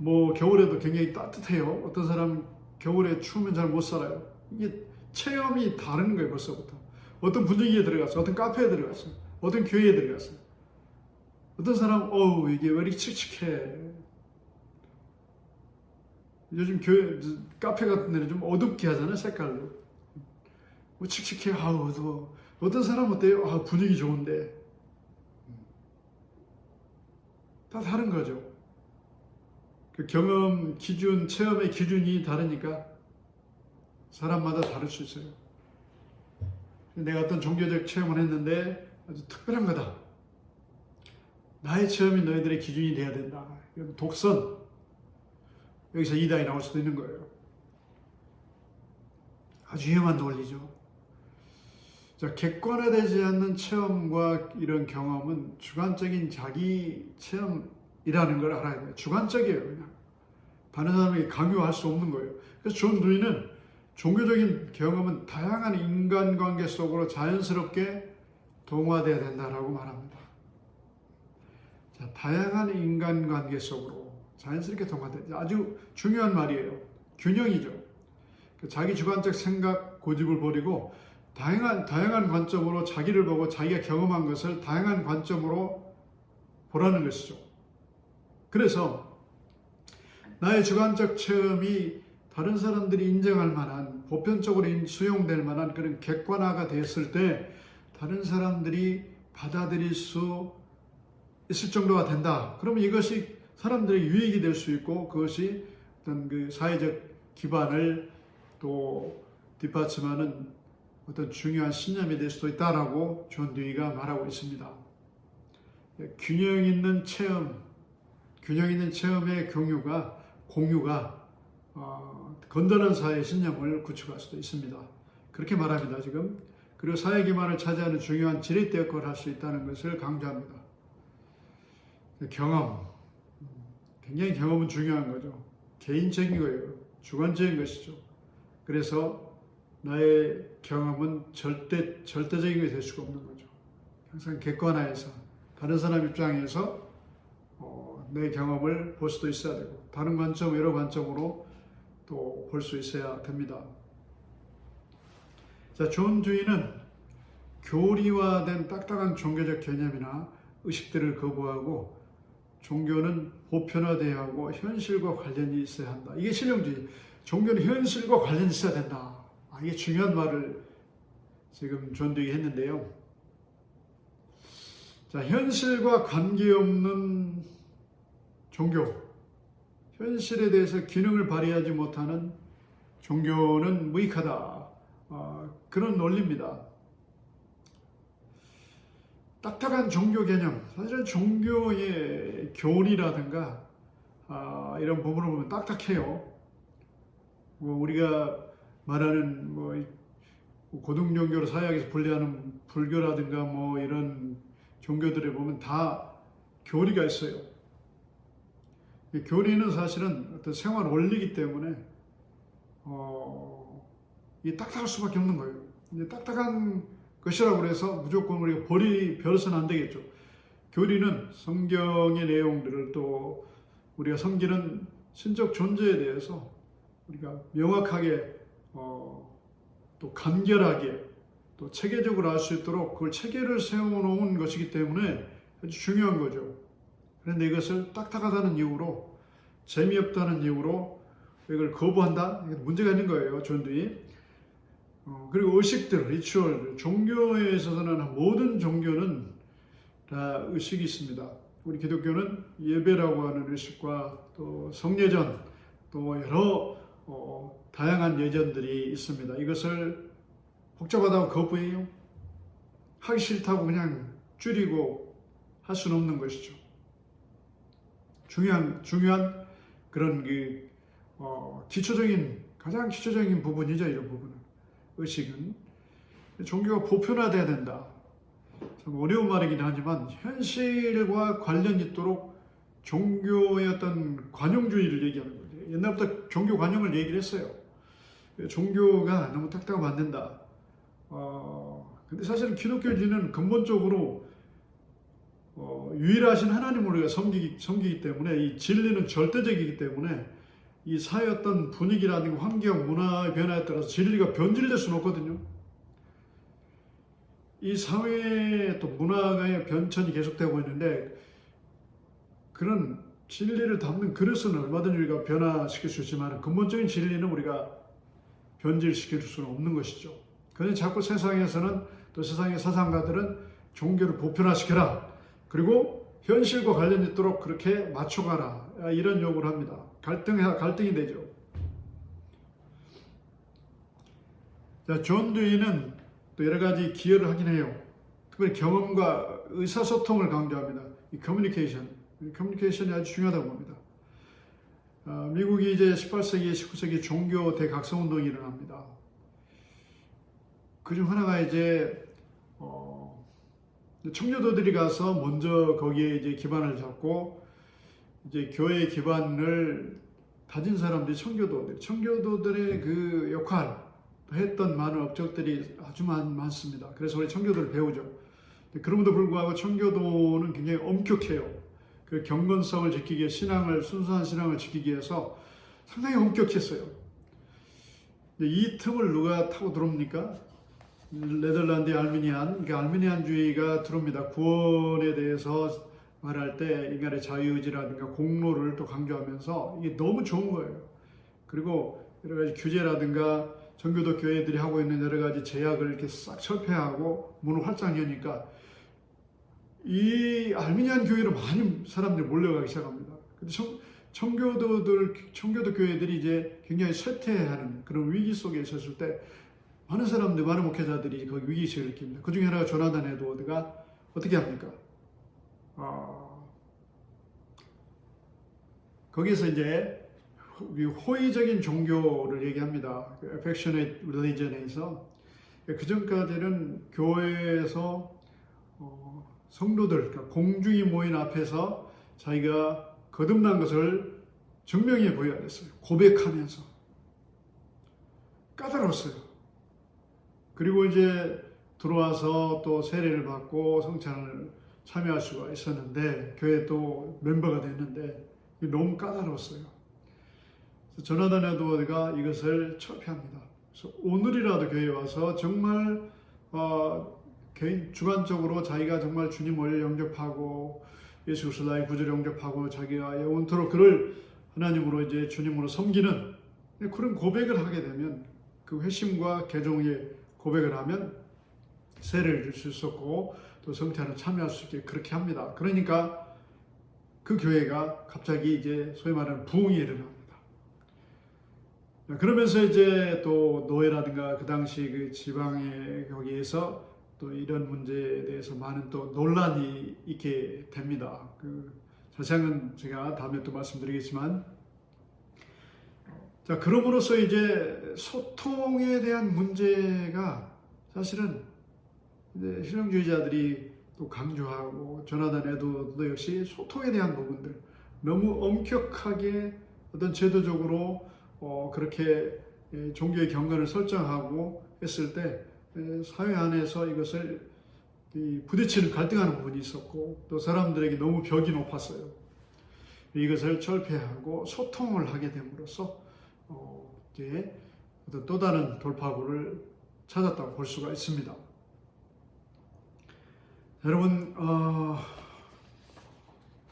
뭐 겨울에도 굉장히 따뜻해요. 어떤 사람은 겨울에 추우면 잘 못 살아요. 이게 체험이 다른 거예요, 벌써부터. 어떤 분위기에 들어갔어, 어떤 카페에 들어갔어, 어떤 교회에 들어갔어. 어떤 사람, 어우, 이게 왜 이렇게 칙칙해. 요즘 교회, 카페 같은 데는 좀 어둡게 하잖아요, 색깔로. 뭐 칙칙해, 아우, 어두워. 어떤 사람은 어때요? 아, 분위기 좋은데. 다 다른 거죠. 그 경험 기준, 체험의 기준이 다르니까 사람마다 다를 수 있어요. 내가 어떤 종교적 체험을 했는데 아주 특별한 거다. 나의 체험이 너희들의 기준이 돼야 된다. 이건 독선. 여기서 이단이 나올 수도 있는 거예요. 아주 위험한 논리죠. 자, 객관화되지 않는 체험과 이런 경험은 주관적인 자기 체험이라는 걸 알아야 돼요. 주관적이에요, 그냥. 다른 사람에게 강요할 수 없는 거예요. 그래서 존 두이는 종교적인 경험은 다양한 인간관계 속으로 자연스럽게 동화되어야 된다라고 말합니다. 자, 다양한 인간관계 속으로 자연스럽게 동화되죠. 아주 중요한 말이에요. 균형이죠. 자기 주관적 생각 고집을 버리고 다양한 관점으로 자기를 보고 자기가 경험한 것을 다양한 관점으로 보라는 것이죠. 그래서 나의 주관적 체험이 다른 사람들이 인정할 만한, 보편적으로 수용될 만한 그런 객관화가 됐을 때 다른 사람들이 받아들일 수 있을 정도가 된다. 그러면 이것이 사람들의 유익이 될 수 있고 그것이 어떤 그 사회적 기반을 또 뒷받침하는 어떤 중요한 신념이 될 수도 있다라고 존 듀이가 말하고 있습니다. 균형 있는 체험, 균형 있는 체험의 공유가 건전한 사회의 신념을 구축할 수도 있습니다. 그렇게 말합니다, 지금. 그리고 사회 기반을 차지하는 중요한 지렛대 역할을 할 수 있다는 것을 강조합니다. 경험, 굉장히 경험은 중요한 거죠. 개인적인 거예요. 주관적인 것이죠. 그래서 나의 경험은 절대적인 것이 될 수가 없는 거죠. 항상 객관화해서 다른 사람 입장에서 내 경험을 볼 수도 있어야 되고 다른 관점, 여러 관점으로 또 볼 수 있어야 됩니다. 자, 존 듀이는 교리화된 딱딱한 종교적 개념이나 의식들을 거부하고 종교는 보편화돼야 하고 현실과 관련이 있어야 한다. 이게 실용주의. 종교는 현실과 관련이 있어야 된다. 이게 중요한 말을 지금 존 듀이가 했는데요. 자, 현실과 관계없는 종교, 현실에 대해서 기능을 발휘하지 못하는 종교는 무익하다. 그런 논리입니다. 딱딱한 종교 개념, 사실은 종교의 교리라든가 이런 부분을 보면 딱딱해요. 우리가 말하는 고등 종교로 사회학에서 분류하는 불교라든가 이런 종교들에 보면 다 교리가 있어요. 교리는 사실은 어떤 생활 원리이기 때문에 이게 딱딱할 수밖에 없는 거예요. 이제 딱딱한 것이라고 해서 무조건 우리가 버려서는 안 되겠죠. 교리는 성경의 내용들을 또 우리가 섬기는 신적 존재에 대해서 우리가 명확하게 또 간결하게 또 체계적으로 알 수 있도록 그걸 체계를 세워놓은 것이기 때문에 아주 중요한 거죠. 그런데 이것을 딱딱하다는 이유로, 재미없다는 이유로 이걸 거부한다? 문제가 있는 거예요, 존 듀이. 그리고 의식들, 리추얼, 종교에 있어서는 모든 종교는 다 의식이 있습니다. 우리 기독교는 예배라고 하는 의식과 또 성예전, 또 여러 다양한 예전들이 있습니다. 이것을 복잡하다고 거부해요? 하기 싫다고 그냥 줄이고 할 수는 없는 것이죠. 중요한 그런 가장 기초적인 부분이죠. 이런 부분은. 의식은. 종교가 보편화돼야 된다. 참 어려운 말이긴 하지만 현실과 관련 있도록 종교의 어떤 관용주의를 얘기하는 거죠. 옛날부터 종교 관용을 얘기를 했어요. 종교가 너무 딱딱하면 안 된다. 근데 사실은 기독교인은 근본적으로 유일하신 하나님을 우리가 섬기기 때문에 이 진리는 절대적이기 때문에 이 사회 어떤 분위기라든가 환경, 문화의 변화에 따라서 진리가 변질될 수는 없거든요. 이 사회의 또 문화의 변천이 계속되고 있는데 그런 진리를 담는 그릇은 얼마든지 우리가 변화시킬 수 있지만 근본적인 진리는 우리가 변질시킬 수는 없는 것이죠. 그래서 자꾸 세상에서는 또 세상의 사상가들은 종교를 보편화시켜라. 그리고 현실과 관련있도록 그렇게 맞춰가라. 이런 요구를 합니다. 갈등이 되죠. 자, 존 듀이는 또 여러 가지 기여를 하긴 해요. 특별히 경험과 의사소통을 강조합니다. 이 커뮤니케이션이 아주 중요하다고 봅니다. 미국이 이제 18세기, 19세기 종교 대각성운동이 일어납니다. 그중 하나가 이제 청교도들이 가서 먼저 거기에 이제 기반을 잡고 이제 교회의 기반을 다진 사람들이 청교도들의 그 역할 했던 많은 업적들이 아주 많습니다. 그래서 우리 청교도를 배우죠. 그럼에도 불구하고 청교도는 굉장히 엄격해요. 그 경건성을 지키기 위해 순수한 신앙을 지키기 위해서 상당히 엄격했어요. 이 틈을 누가 타고 들어옵니까? 네덜란드의 알미니안주의가 들어옵니다. 구원에 대해서 말할 때 인간의 자유의지라든가 공로를 또 강조하면서 이게 너무 좋은 거예요. 그리고 여러 가지 규제라든가 정교도 교회들이 하고 있는 여러 가지 제약을 이렇게 싹 철폐하고 문을 활짝 여니까 이 알미니안 교회로 많은 사람들이 몰려가기 시작합니다. 근데 청교도 교회들이 이제 굉장히 쇠퇴하는 그런 위기 속에 있었을 때 많은 사람들, 많은 목회자들이 거기 위기의식을 느낍니다. 그 중에 하나가 조나단 에드워드가 어떻게 합니까? 거기서 이제 호의적인 종교를 얘기합니다. Affectionate Religion에서. 그 전까지는 교회에서 성도들, 그러니까 공중이 모인 앞에서 자기가 거듭난 것을 증명해 보여야 됐어요. 고백하면서. 까다로웠어요. 그리고 이제 들어와서 또 세례를 받고 성찬을 참여할 수가 있었는데 교회 또 멤버가 됐는데 너무 까다로웠어요. 그래서 조나단 에드워드가 이것을 철폐합니다. 그래서 오늘이라도 교회에 와서 정말 개인 주관적으로 자기가 정말 주님을 영접하고 예수 그리스도 나의 구주를 영접하고 자기가 영원토록 그를 하나님으로 이제 주님으로 섬기는 그런 고백을 하게 되면 그 회심과 개종의 고백을 하면 세례를 줄 수 있었고 또 성찬을 참여할 수 있게 그렇게 합니다. 그러니까 그 교회가 갑자기 이제 소위 말하는 부흥이 일어납니다. 그러면서 이제 또 노예라든가 그 당시 그 지방의 거기에서 또 이런 문제에 대해서 많은 또 논란이 있게 됩니다. 그 자세한 건 제가 다음에 또 말씀드리겠지만, 자, 그럼으로써 이제 소통에 대한 문제가 사실은 이제 실용주의자들이 또 강조하고 조나단 에드워드도 역시 소통에 대한 부분들 너무 엄격하게 어떤 제도적으로 그렇게 종교의 경건을 설정하고 했을 때 사회 안에서 이것을 부딪히는 갈등하는 부분이 있었고 또 사람들에게 너무 벽이 높았어요. 이것을 철폐하고 소통을 하게 됨으로써 이제 어떤 또 다른 돌파구를 찾았다고 볼 수가 있습니다. 여러분,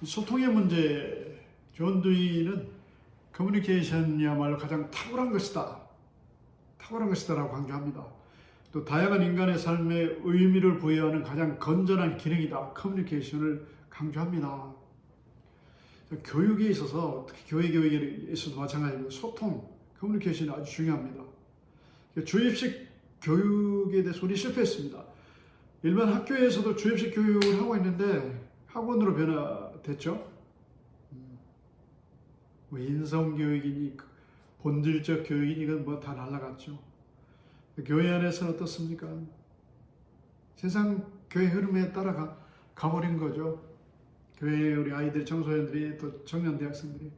소통의 문제, 존 듀이는 커뮤니케이션이야말로 가장 탁월한 것이다. 탁월한 것이다라고 강조합니다. 또 다양한 인간의 삶에 의미를 부여하는 가장 건전한 기능이다. 커뮤니케이션을 강조합니다. 교육에 있어서, 특히 교육에 있어서 마찬가지로 소통, 커뮤니케이션이 아주 중요합니다. 주입식 교육에 대해서 우리 실패했습니다. 일반 학교에서도 주입식 교육을 하고 있는데 학원으로 변화됐죠. 뭐 인성교육이니 본질적 교육이니 이건 뭐 다 날아갔죠. 교회 안에서는 어떻습니까? 세상 교회 흐름에 따라 가버린 거죠. 교회에 우리 아이들, 청소년들이 또 청년 대학생들이.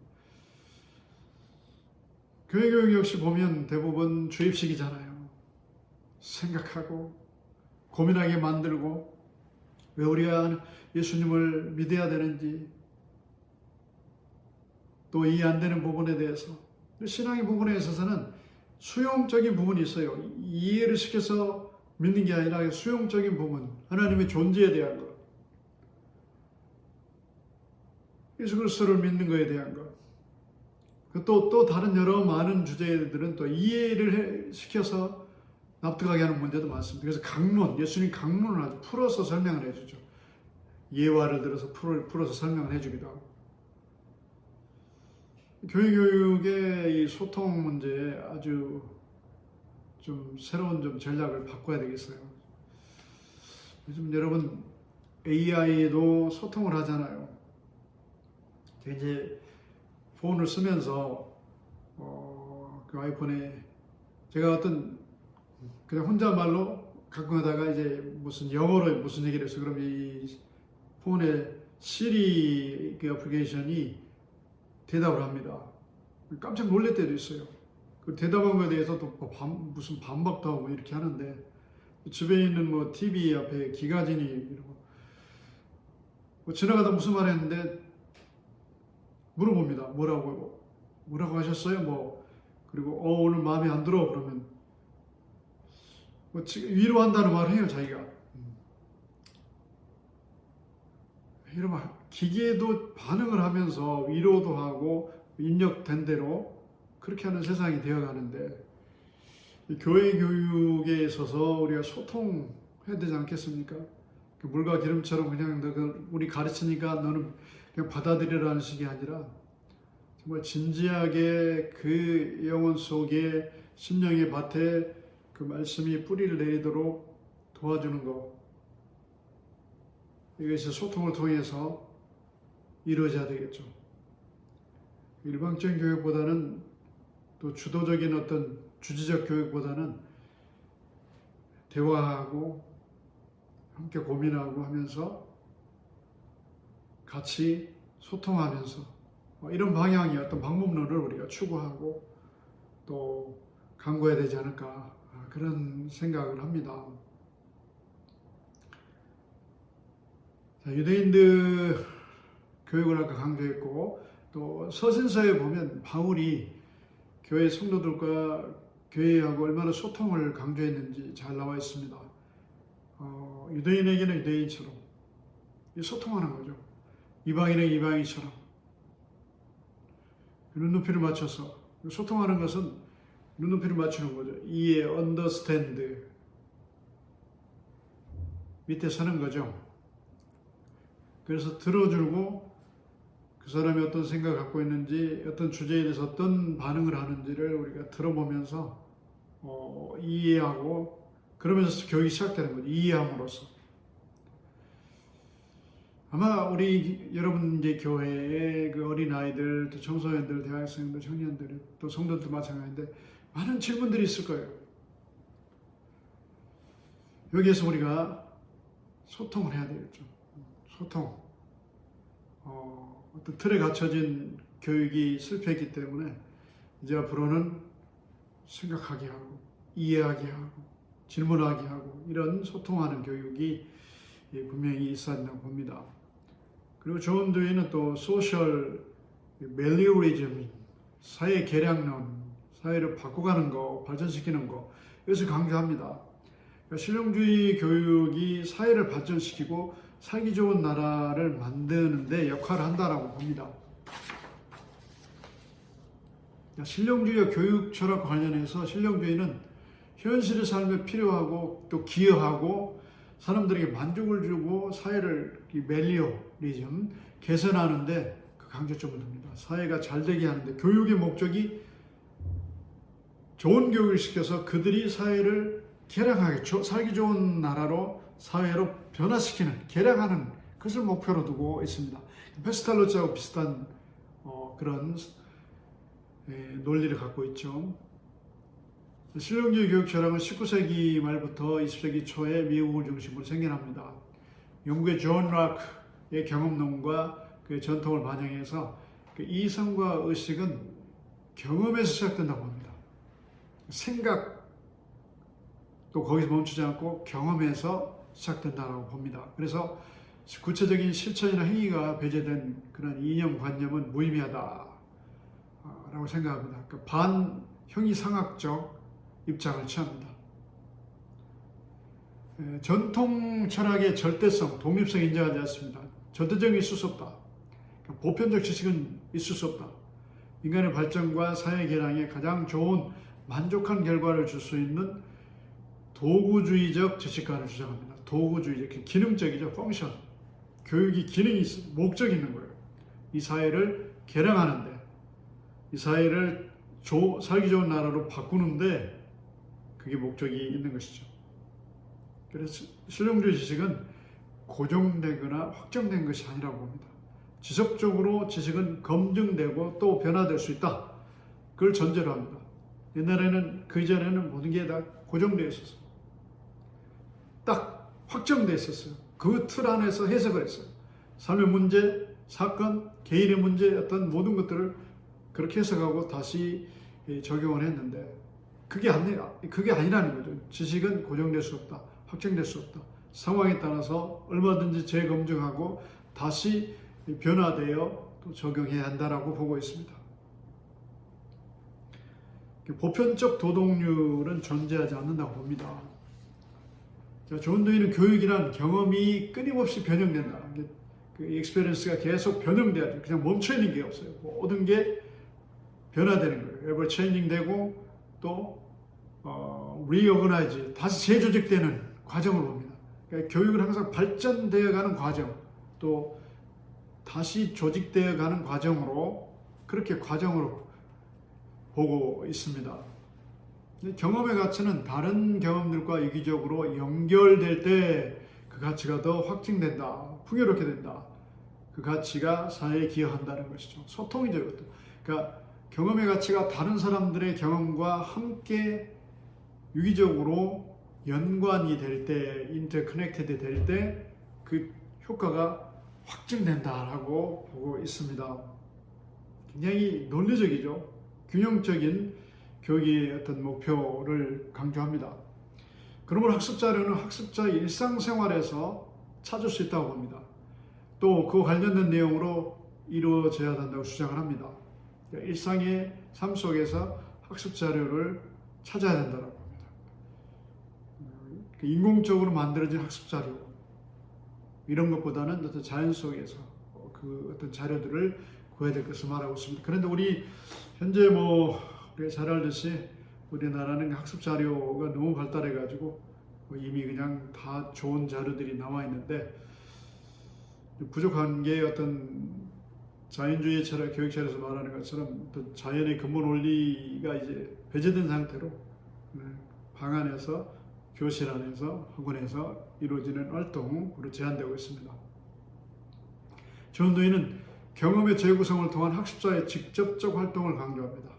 교회 교육 역시 보면 대부분 주입식이잖아요. 생각하고 고민하게 만들고 왜 우리가 예수님을 믿어야 되는지, 또 이해 안 되는 부분에 대해서, 신앙의 부분에 있어서는 수용적인 부분이 있어요. 이해를 시켜서 믿는 게 아니라 수용적인 부분, 하나님의 존재에 대한 것, 예수 그리스도를 믿는 것에 대한 것, 또 다른 여러 많은 주제들은 또 이해를 시켜서 납득하게 하는 문제도 많습니다. 그래서 강론, 예수님 강론을 아주 풀어서 설명을 해주죠. 예화를 들어서 풀어서 설명을 해주기도 하고. 교육의 이 소통 문제에 아주 좀 새로운 좀 전략을 바꿔야 되겠어요. 요즘 여러분 AI도 소통을 하잖아요. 이제 폰을 쓰면서 그 아이폰에 제가 그냥 혼자말로 가끔 하다가 이제 무슨 영어로 무슨 얘기를 해서 그럼 이 폰에 시리 그 어플리케이션이 대답을 합니다. 깜짝 놀랄 때도 있어요. 그 대답한 거에 대해서 또 무슨 반박도 하고 이렇게 하는데, 집에 있는 뭐 TV 앞에 기가진이 이러고 지나가다 무슨 말 했는데 물어봅니다. 뭐라고 하셨어요? 그리고 오늘 마음에 안 들어 그러면 지금 위로한다는 말을 해요, 자기가. 이러면 기계도 반응을 하면서 위로도 하고 입력된 대로 그렇게 하는 세상이 되어가는데, 교회 교육에 있어서 우리가 소통해야 되지 않겠습니까? 물과 기름처럼 그냥 우리 가르치니까 너는 그냥 받아들이라는 식이 아니라 정말 진지하게 그 영혼 속에 심령의 밭에 그 말씀이 뿌리를 내리도록 도와주는 것, 이것이 소통을 통해서 이루어져야 되겠죠. 일방적인 교육보다는, 또 주도적인 어떤 주지적 교육보다는 대화하고 함께 고민하고 하면서 같이 소통하면서 이런 방향의 어떤 방법론을 우리가 추구하고 또 강구해야 되지 않을까, 그런 생각을 합니다. 자, 유대인들 교육을 아까 강조했고, 또 서신서에 보면 바울이 교회 성도들과 교회하고 얼마나 소통을 강조했는지 잘 나와 있습니다. 유대인에게는 유대인처럼 소통하는 거죠. 이방인에게 이방인처럼 눈높이를 맞춰서 소통하는 것은 눈높이를 맞추는 거죠. 이해, understand 밑에 서는 거죠. 그래서 들어주고 그 사람이 어떤 생각을 갖고 있는지, 어떤 주제에 대해서 어떤 반응을 하는지를 우리가 들어보면서 이해하고, 그러면서 교육이 시작되는 거죠. 이해함으로써. 아마 여러분 이제 교회의 그 어린 아이들, 또 청소년들, 대학생들, 청년들, 또 성도들도 마찬가지인데 많은 질문들이 있을 거예요. 여기에서 우리가 소통을 해야 되겠죠. 소통. 어떤 틀에 갖춰진 교육이 실패했기 때문에 이제 앞으로는 생각하게 하고 이해하게 하고 질문하게 하고 이런 소통하는 교육이 분명히 있어야 된다고 봅니다. 그리고 좋은 교회는 또 소셜 밸류리즘, 사회 개량론, 사회를 바꿔가는 거, 발전시키는 거, 이것을 강조합니다. 그러니까 실용주의 교육이 사회를 발전시키고 살기 좋은 나라를 만드는 데 역할을 한다라고 봅니다. 실용주의와 교육 철학 관련해서 실용주의는 현실의 삶에 필요하고 또 기여하고 사람들에게 만족을 주고 사회를 밸류리즘, 개선하는데 그 강조점을 둡니다. 사회가 잘 되게 하는데, 교육의 목적이 좋은 교육을 시켜서 그들이 사회를 개량하게, 살기 좋은 나라로, 사회로 변화시키는, 개량하는 것을 목표로 두고 있습니다. 페스탈로스하고 비슷한 그런 논리를 갖고 있죠. 실용주의 교육 철학은 19세기 말부터 20세기 초에 미국을 중심으로 생겨납니다. 영국의 존 락의 경험론과 그 전통을 반영해서 그 이성과 의식은 경험에서 시작된다고 합니다. 생각 또 거기서 멈추지 않고 경험에서 시작된다고 봅니다. 그래서 구체적인 실천이나 행위가 배제된 그런 이념관념은 무의미하다라고 생각합니다. 그러니까 반형이상학적 입장을 취합니다. 전통 철학의 절대성, 독립성 인정하지 않습니다. 절대적이 있을 수 없다. 그러니까 보편적 지식은 있을 수 없다. 인간의 발전과 사회 개량에 가장 좋은 만족한 결과를 줄 수 있는 도구주의적 지식관을 주장합니다. 도구주의적, 기능적이죠. 펑션. 교육이 기능이 있어, 목적이 있는 거예요. 이 사회를 개량하는데, 이 사회를 살기 좋은 나라로 바꾸는데 그게 목적이 있는 것이죠. 그래서 실용주의 지식은 고정되거나 확정된 것이 아니라고 봅니다. 지속적으로 지식은 검증되고 또 변화될 수 있다. 그걸 전제로 합니다. 옛날에는, 그 이전에는 모든 게 다 고정되어 있었어요. 딱 확정되어 있었어요. 그 틀 안에서 해석을 했어요. 삶의 문제, 사건, 개인의 문제, 어떤 모든 것들을 그렇게 해석하고 다시 적용을 했는데 그게 아니라는 거죠. 지식은 고정될 수 없다. 확정될 수 없다. 상황에 따라서 얼마든지 재검증하고 다시 변화되어 또 적용해야 한다라고 보고 있습니다. 보편적 도덕률은 존재하지 않는다고 봅니다. 존도이는 교육이란 경험이 끊임없이 변형된다. 그 익스페리언스가 계속 변형돼야 돼. 그냥 멈춰 있는 게 없어요. 모든 게 변화되는 거예요. ever changing 되고 또 reorganize, 다시 재조직되는 과정을 봅니다. 그러니까 교육은 항상 발전되어 가는 과정, 또 다시 조직되어 가는 과정으로, 그렇게 과정으로 보고 있습니다. 경험의 가치는 다른 경험들과 유기적으로 연결될 때 그 가치가 더 확증된다, 풍요롭게 된다. 그 가치가 사회에 기여한다는 것이죠. 소통이죠, 이것도. 그러니까 경험의 가치가 다른 사람들의 경험과 함께 유기적으로 연관이 될 때, 인터커넥티드 될 때 그 효과가 확증된다라고 보고 있습니다. 굉장히 논리적이죠. 균형적인 교육의 어떤 목표를 강조합니다. 그러므로 학습 자료는 학습자의 일상생활에서 찾을 수 있다고 봅니다. 또 그 관련된 내용으로 이루어져야 한다고 주장을 합니다. 일상의 삶 속에서 학습 자료를 찾아야 된다고 합니다. 인공적으로 만들어진 학습 자료, 이런 것보다는 어떤 자연 속에서 그 어떤 자료들을 구해야 될 것을 말하고 있습니다. 그런데 우리 현재 우리가 잘 알듯이 우리나라는 학습 자료가 너무 발달해 가지고 이미 그냥 다 좋은 자료들이 나와 있는데, 부족한 게 어떤 자연주의 철학, 교육 철학에서 말하는 것처럼 어떤 자연의 근본 원리가 이제 배제된 상태로 방 안에서, 교실 안에서, 학원에서 이루어지는 활동으로 제한되고 있습니다. 전도인은 경험의 재구성을 통한 학습자의 직접적 활동을 강조합니다.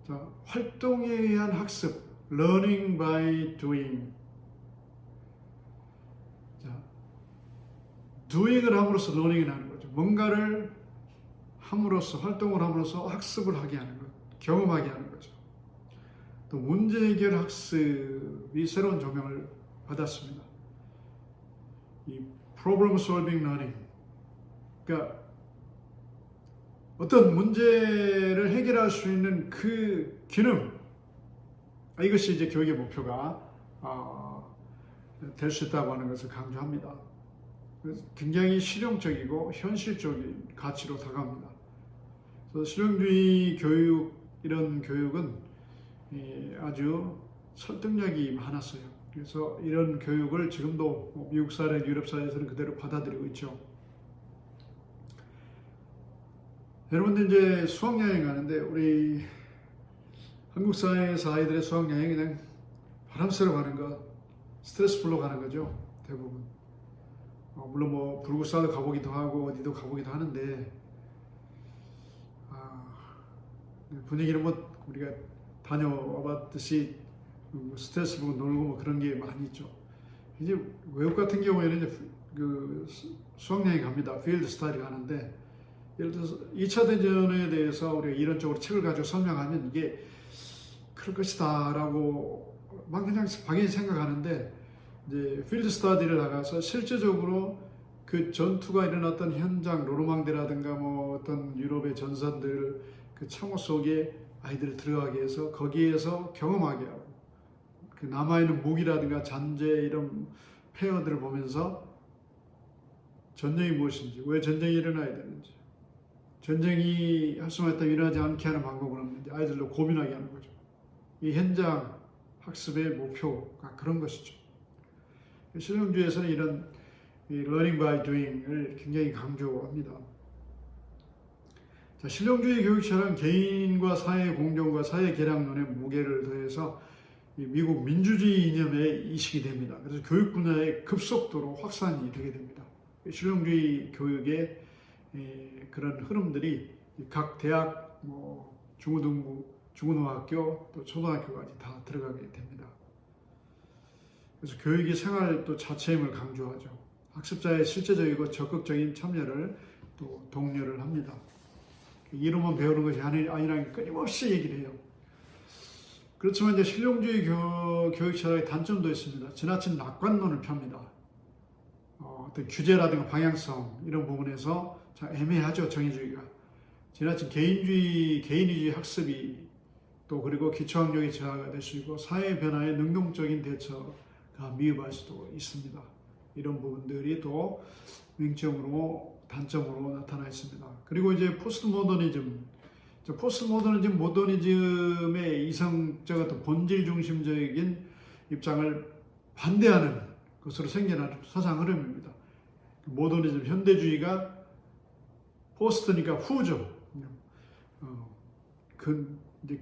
자, 활동에 의한 학습, learning by doing. 자, doing을 함으로써 learning을 하는 거죠. 뭔가를 함으로써, 활동을 함으로써 학습을 하게 하는 것, 경험하게 하는 거죠. 또 문제 해결 학습이 새로운 조명을 받았습니다. 이 problem solving learning. 그러니까 어떤 문제를 해결할 수 있는 그 기능, 이것이 이제 교육의 목표가 될 수 있다고 하는 것을 강조합니다. 굉장히 실용적이고 현실적인 가치로 다가갑니다. 그래서 실용주의 교육, 이런 교육은 아주 설득력이 많았어요. 그래서 이런 교육을 지금도 미국 사회, 유럽 사회에서는 그대로 받아들이고 있죠. 여러분들 이제 수학여행 가는데, 우리 한국 사회에서 아이들의 수학여행 그냥 바람 쐬러 가는 거, 스트레스 풀러 가는 거죠, 대부분. 물론 불구사도 가보기도 하고 어디도 가보기도 하는데, 분위기는 우리가 다녀와봤듯이 스트레스 풀고 놀고 그런 게 많이 있죠. 이제 외국 같은 경우에는 이제 그 수학여행 갑니다. 필드 스타디 가는데, 예를 들어서 2차 대전에 대해서 우리가 이론적으로 책을 가지고 설명하면 이게 그럴 것이다 라고 막 그냥 막연히 생각하는데, 이제 필드 스터디를 나가서 실제적으로 그 전투가 일어났던 현장, 노르망디라든가 뭐 어떤 유럽의 전선들 그 창호 속에 아이들을 들어가게 해서 거기에서 경험하게 하고 그 남아있는 무기라든가 잔재 이런 폐허들을 보면서 전쟁이 무엇인지, 왜 전쟁이 일어나야 되는지, 전쟁이 활성화했다 일어나지 않게 하는 방법은 없는지 아이들로 고민하게 하는 거죠. 이 현장 학습의 목표가 그런 것이죠. 실용주의에서는 이런 learning by doing을 굉장히 강조합니다. 자, 실용주의 교육처럼 개인과 사회 공정과 사회 개량론에 무게를 더해서 미국 민주주의 이념의 이식이 됩니다. 그래서 교육 분야의 급속도로 확산이 되게 됩니다. 실용주의 교육의 그런 흐름들이 각 대학, 중고등부, 중고등학교, 또 초등학교까지 다 들어가게 됩니다. 그래서 교육이 생활 또 자체임을 강조하죠. 학습자의 실제적이고 적극적인 참여를 또 독려를 합니다. 이론만 배우는 것이 아니라는 끊임없이 얘기를 해요. 그렇지만 이제 실용주의 교육 철학의 단점도 있습니다. 지나친 낙관론을 펴니다. 어떤 규제라든가 방향성 이런 부분에서 참 애매하죠. 정의주의가. 지나친 개인주의 학습이 또 그리고 기초학력의 저하가 될 수 있고 사회 변화에 능동적인 대처가 미흡할 수도 있습니다. 이런 부분들이 또 맹점으로 단점으로 나타나 있습니다. 그리고 이제 모더니즘의 이성적 어떤 본질 중심적인 입장을 반대하는 것으로 생겨나는 사상 흐름입니다. 모더니즘 현대주의가 포스트니까 후죠.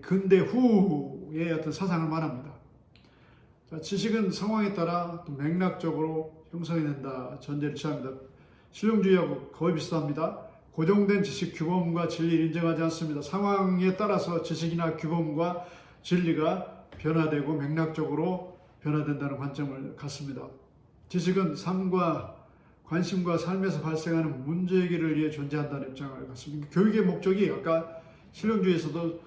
근대 후의 어떤 사상을 말합니다. 자, 지식은 상황에 따라 또 맥락적으로 형성이 된다 전제를 취합니다. 실용주의하고 거의 비슷합니다. 고정된 지식 규범과 진리를 인정하지 않습니다. 상황에 따라서 지식이나 규범과 진리가 변화되고 맥락적으로 변화된다는 관점을 갖습니다. 지식은 삶과 관심과 삶에서 발생하는 문제 해결을 위해 존재한다는 입장을 갖습니다. 교육의 목적이 아까 실용주의에서도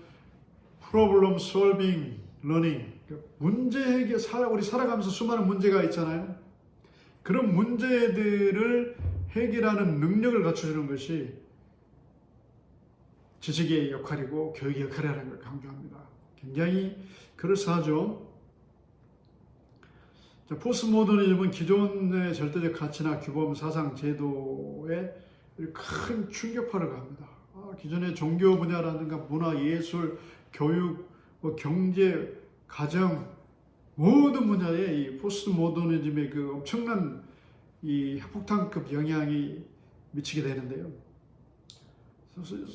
problem solving learning, 문제 해결, 우리 살아가면서 수많은 문제가 있잖아요. 그런 문제들을 해결하는 능력을 갖춰주는 것이 지식의 역할이고 교육의 역할이라는 걸 강조합니다. 굉장히 그럴싸하죠. 포스트모더니즘은 기존의 절대적 가치나 규범, 사상, 제도에 큰 충격파를 가합니다. 기존의 종교 분야라든가 문화, 예술, 교육, 경제, 가정 모든 분야에 이 포스트모더니즘의 그 엄청난 이 핵폭탄급 영향이 미치게 되는데요.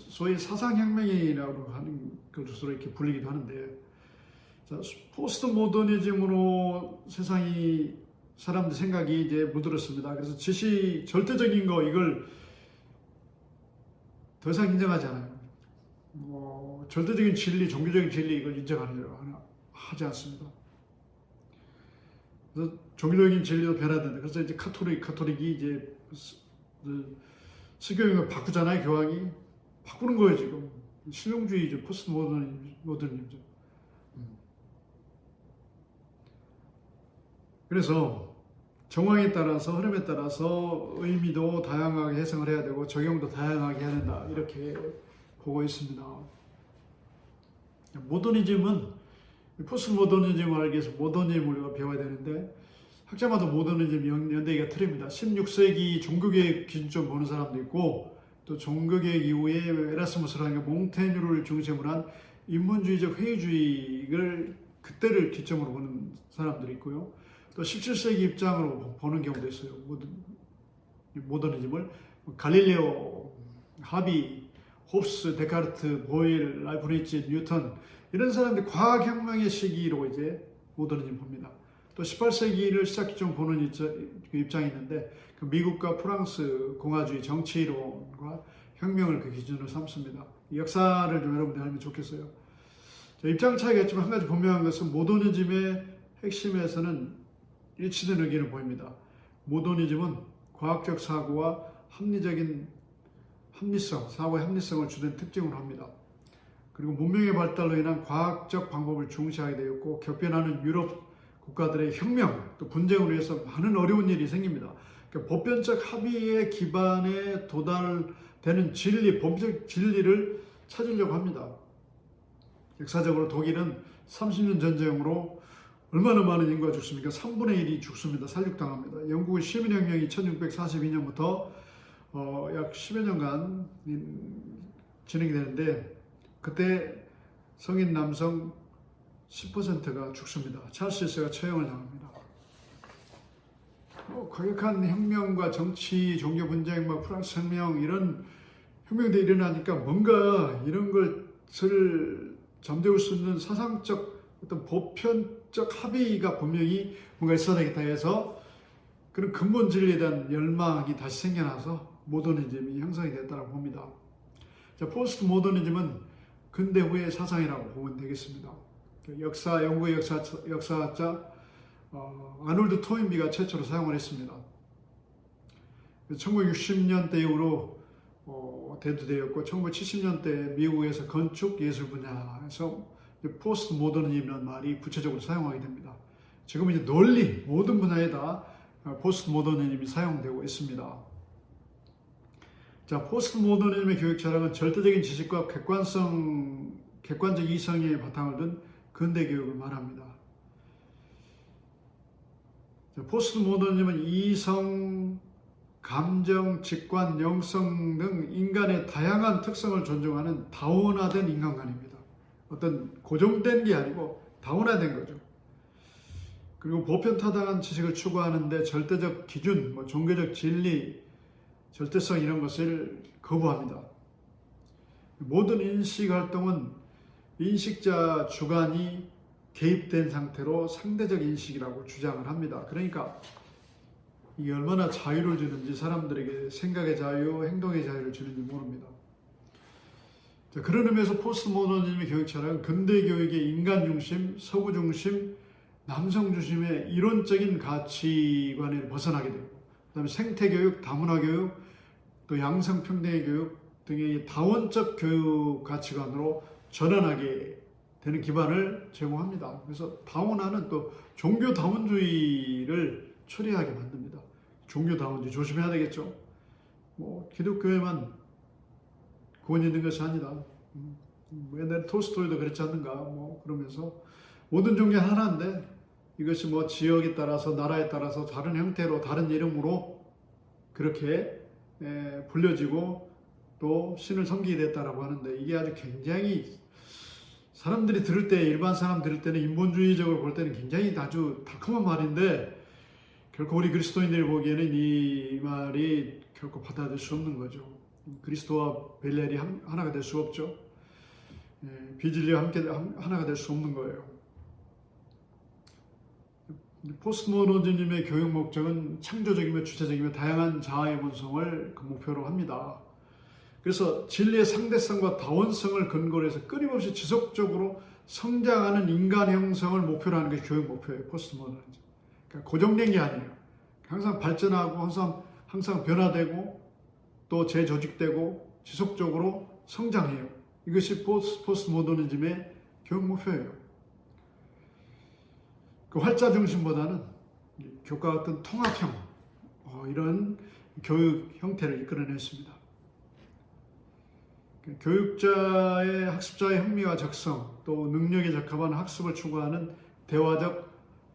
소위 사상혁명이라고 하는 것으로 이렇게 불리기도 하는데, 포스트 모더니즘으로 세상이 사람들 생각이 이제 물들었습니다. 그래서 지식 절대적인 거 이걸 더 이상 인정하지 않아요. 절대적인 진리, 종교적인 진리 이걸 하지 않습니다. 그래서 종교적인 진리도 변화된다. 그래서 이제 카톨릭이 이제 시교육을 바꾸잖아요. 교황이 바꾸는 거예요 지금. 실용주의죠. 포스트 모더니즘이죠. 그래서 정황에 따라서 흐름에 따라서 의미도 다양하게 해석을 해야 되고 적용도 다양하게 해야 된다 이렇게 보고 있습니다. 모더니즘은 포스트 모더니즘을 알기 위해서 모더니즘을 우리가 배워야 되는데 학자마다 모더니즘 연대기가 틀립니다. 16세기 종교개혁 기준점 보는 사람도 있고 또 종교개혁 이후에 에라스무스라는 몽테뉴를 중심으로 한 인문주의적 회의주의를 그때를 기점으로 보는 사람들이 있고요. 또 17세기 입장으로 보는 경우도 있어요. 모더니즘을 갈릴레오, 하비, 홉스, 데카르트, 보일, 라이프니츠, 뉴턴 이런 사람들이 과학혁명의 시기로 이제 모더니즘 봅니다. 또 18세기를 시작 기점 보는 입장이 있는데 그 미국과 프랑스 공화주의 정치이론과 혁명을 그 기준으로 삼습니다. 역사를 좀 여러분들 알면 좋겠어요. 입장 차이가 있지만 한 가지 분명한 것은 모더니즘의 핵심에서는 일치된 의견을 보입니다. 모더니즘은 과학적 사고와 사고의 합리성을 주된 특징으로 합니다. 그리고 문명의 발달로 인한 과학적 방법을 중시하게 되었고 격변하는 유럽 국가들의 혁명, 또 분쟁으로 해서 많은 어려운 일이 생깁니다. 그러니까 보편적 합의의 기반에 도달되는 진리, 법적 진리를 찾으려고 합니다. 역사적으로 독일은 30년 전쟁으로 얼마나 많은 인구가 죽습니까? 3분의 1이 죽습니다. 살육당합니다. 영국의 시민혁명이 1642년부터 약 10여 년간 진행이 되는데 그때 성인 남성 10%가 죽습니다. 찰스 1세가 처형을 당합니다. 과격한 혁명과 정치, 종교 분쟁, 프랑스 혁명 이런 혁명들이 일어나니까 뭔가 이런 것을 잠재울 수 있는 사상적 어떤 보편적 합의가 분명히 뭔가 있어야 되겠다 해서 그런 근본 진리에 대한 열망이 다시 생겨나서 모더니즘이 형성이 됐다고 봅니다. 자, 포스트 모더니즘은 근대 후의 사상이라고 보면 되겠습니다. 영국의 역사학자 아놀드 토인비가 최초로 사용을 했습니다. 1960년대 이후로 대두되었고 1970년대 미국에서 건축 예술 분야에서 포스트 모더니즘이라는 말이 구체적으로 사용하게 됩니다. 지금은 이제 널리 모든 분야에다 포스트 모더니즘이 사용되고 있습니다. 자, 포스트 모더니즘의 교육 철학은 절대적인 지식과 객관적 이성의 바탕을 둔 근대 교육을 말합니다. 자, 포스트 모더니즘은 이성, 감정, 직관, 영성 등 인간의 다양한 특성을 존중하는 다원화된 인간관입니다. 어떤 고정된 게 아니고 다원화된 거죠. 그리고 보편타당한 지식을 추구하는데 절대적 기준, 종교적 진리, 절대성 이런 것을 거부합니다. 모든 인식 활동은 인식자 주관이 개입된 상태로 상대적 인식이라고 주장을 합니다. 그러니까 이게 얼마나 자유를 주는지 사람들에게 생각의 자유, 행동의 자유를 주는지 모릅니다. 자, 그런 의미에서 포스트 모더니즘의 교육 철학은 근대 교육의 인간 중심, 서구 중심, 남성 중심의 이론적인 가치관에 벗어나게 되고 그다음에 생태 교육, 다문화 교육, 또 양성평등의 교육 등의 다원적 교육 가치관으로 전환하게 되는 기반을 제공합니다. 그래서 다원화는 또 종교 다원주의를 초래하게 만듭니다. 종교 다원주의 조심해야 되겠죠. 기독교에만 구원이 있는 것이 아니다. 옛날에 톨스토이도 그렇지 않는가. 그러면서 모든 종교는 하나인데 이것이 지역에 따라서 나라에 따라서 다른 형태로 다른 이름으로 그렇게 불려지고 또 신을 섬기게 됐다라고 하는데 이게 아주 굉장히 사람들이 들을 때 일반 사람 들을 때는 인본주의적으로 볼 때는 굉장히 아주 달콤한 말인데 결코 우리 그리스도인들이 보기에는 이 말이 결코 받아들일 수 없는 거죠. 그리스도와 벨리알이 하나가 될 수 없죠. 비진리와 함께 하나가 될 수 없는 거예요. 포스트 모더니즘의 교육 목적은 창조적이며 주체적이며 다양한 자아의 본성을 목표로 합니다. 그래서 진리의 상대성과 다원성을 근거로 해서 끊임없이 지속적으로 성장하는 인간 형성을 목표로 하는 게 교육 목표예요. 포스트 모더니즘. 그러니까 고정된 게 아니에요. 항상 발전하고 항상 변화되고 또 재조직되고 지속적으로 성장해요. 이것이 포스트 모더니즘의 교육 목표예요. 그 활자 중심보다는 교과 같은 통합형 이런 교육 형태를 이끌어냈습니다. 교육자의 학습자의 흥미와 적성 또 능력에 적합한 학습을 추구하는 대화적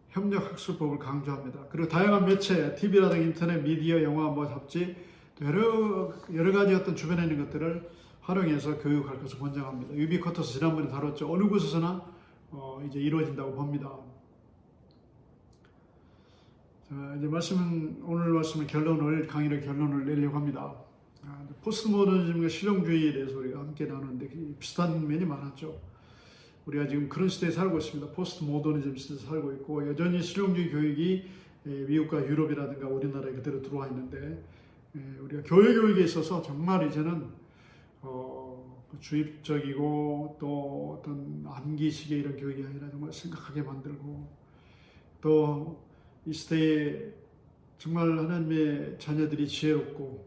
협력 학습법을 강조합니다. 그리고 다양한 매체, TV라든가 인터넷, 미디어, 영화, 잡지 또 여러 가지 어떤 주변에 있는 것들을 활용해서 교육할 것을 권장합니다. 유비쿼터스 지난번에 다뤘죠. 어느 곳에서나 이제 이루어진다고 봅니다. 자, 이제 오늘 말씀은 강의의 결론을 내려고 합니다. 포스트 모더니즘과 실용주의에 대해서 우리가 함께 나누는데 비슷한 면이 많았죠. 우리가 지금 그런 시대에 살고 있습니다. 포스트 모더니즘 시대에 살고 있고 여전히 실용주의 교육이 미국과 유럽이라든가 우리나라에 그대로 들어와 있는데 우리가 교육에 있어서 정말 이제는 주입적이고 또 어떤 암기식의 이런 교육이 아니라 정말 생각하게 만들고 또 이 시대에 정말 하나님의 자녀들이 지혜롭고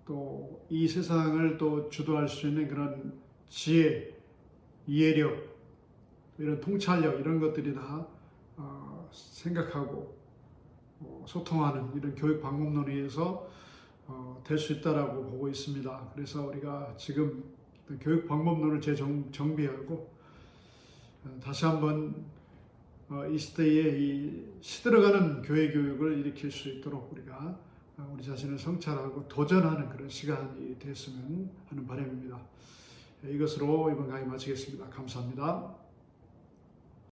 또 이 세상을 또 주도할 수 있는 그런 지혜, 이해력, 이런 통찰력 이런 것들이 다 생각하고 소통하는 이런 교육 방법론에 의해서 될 수 있다라고 보고 있습니다. 그래서 우리가 지금 교육 방법론을 재정비하고 다시 한번 이 시대에 이 시들어가는 교회 교육을 일으킬 수 있도록 우리가 우리 자신을 성찰하고 도전하는 그런 시간이 됐으면 하는 바람입니다. 이것으로 이번 강의 마치겠습니다. 감사합니다.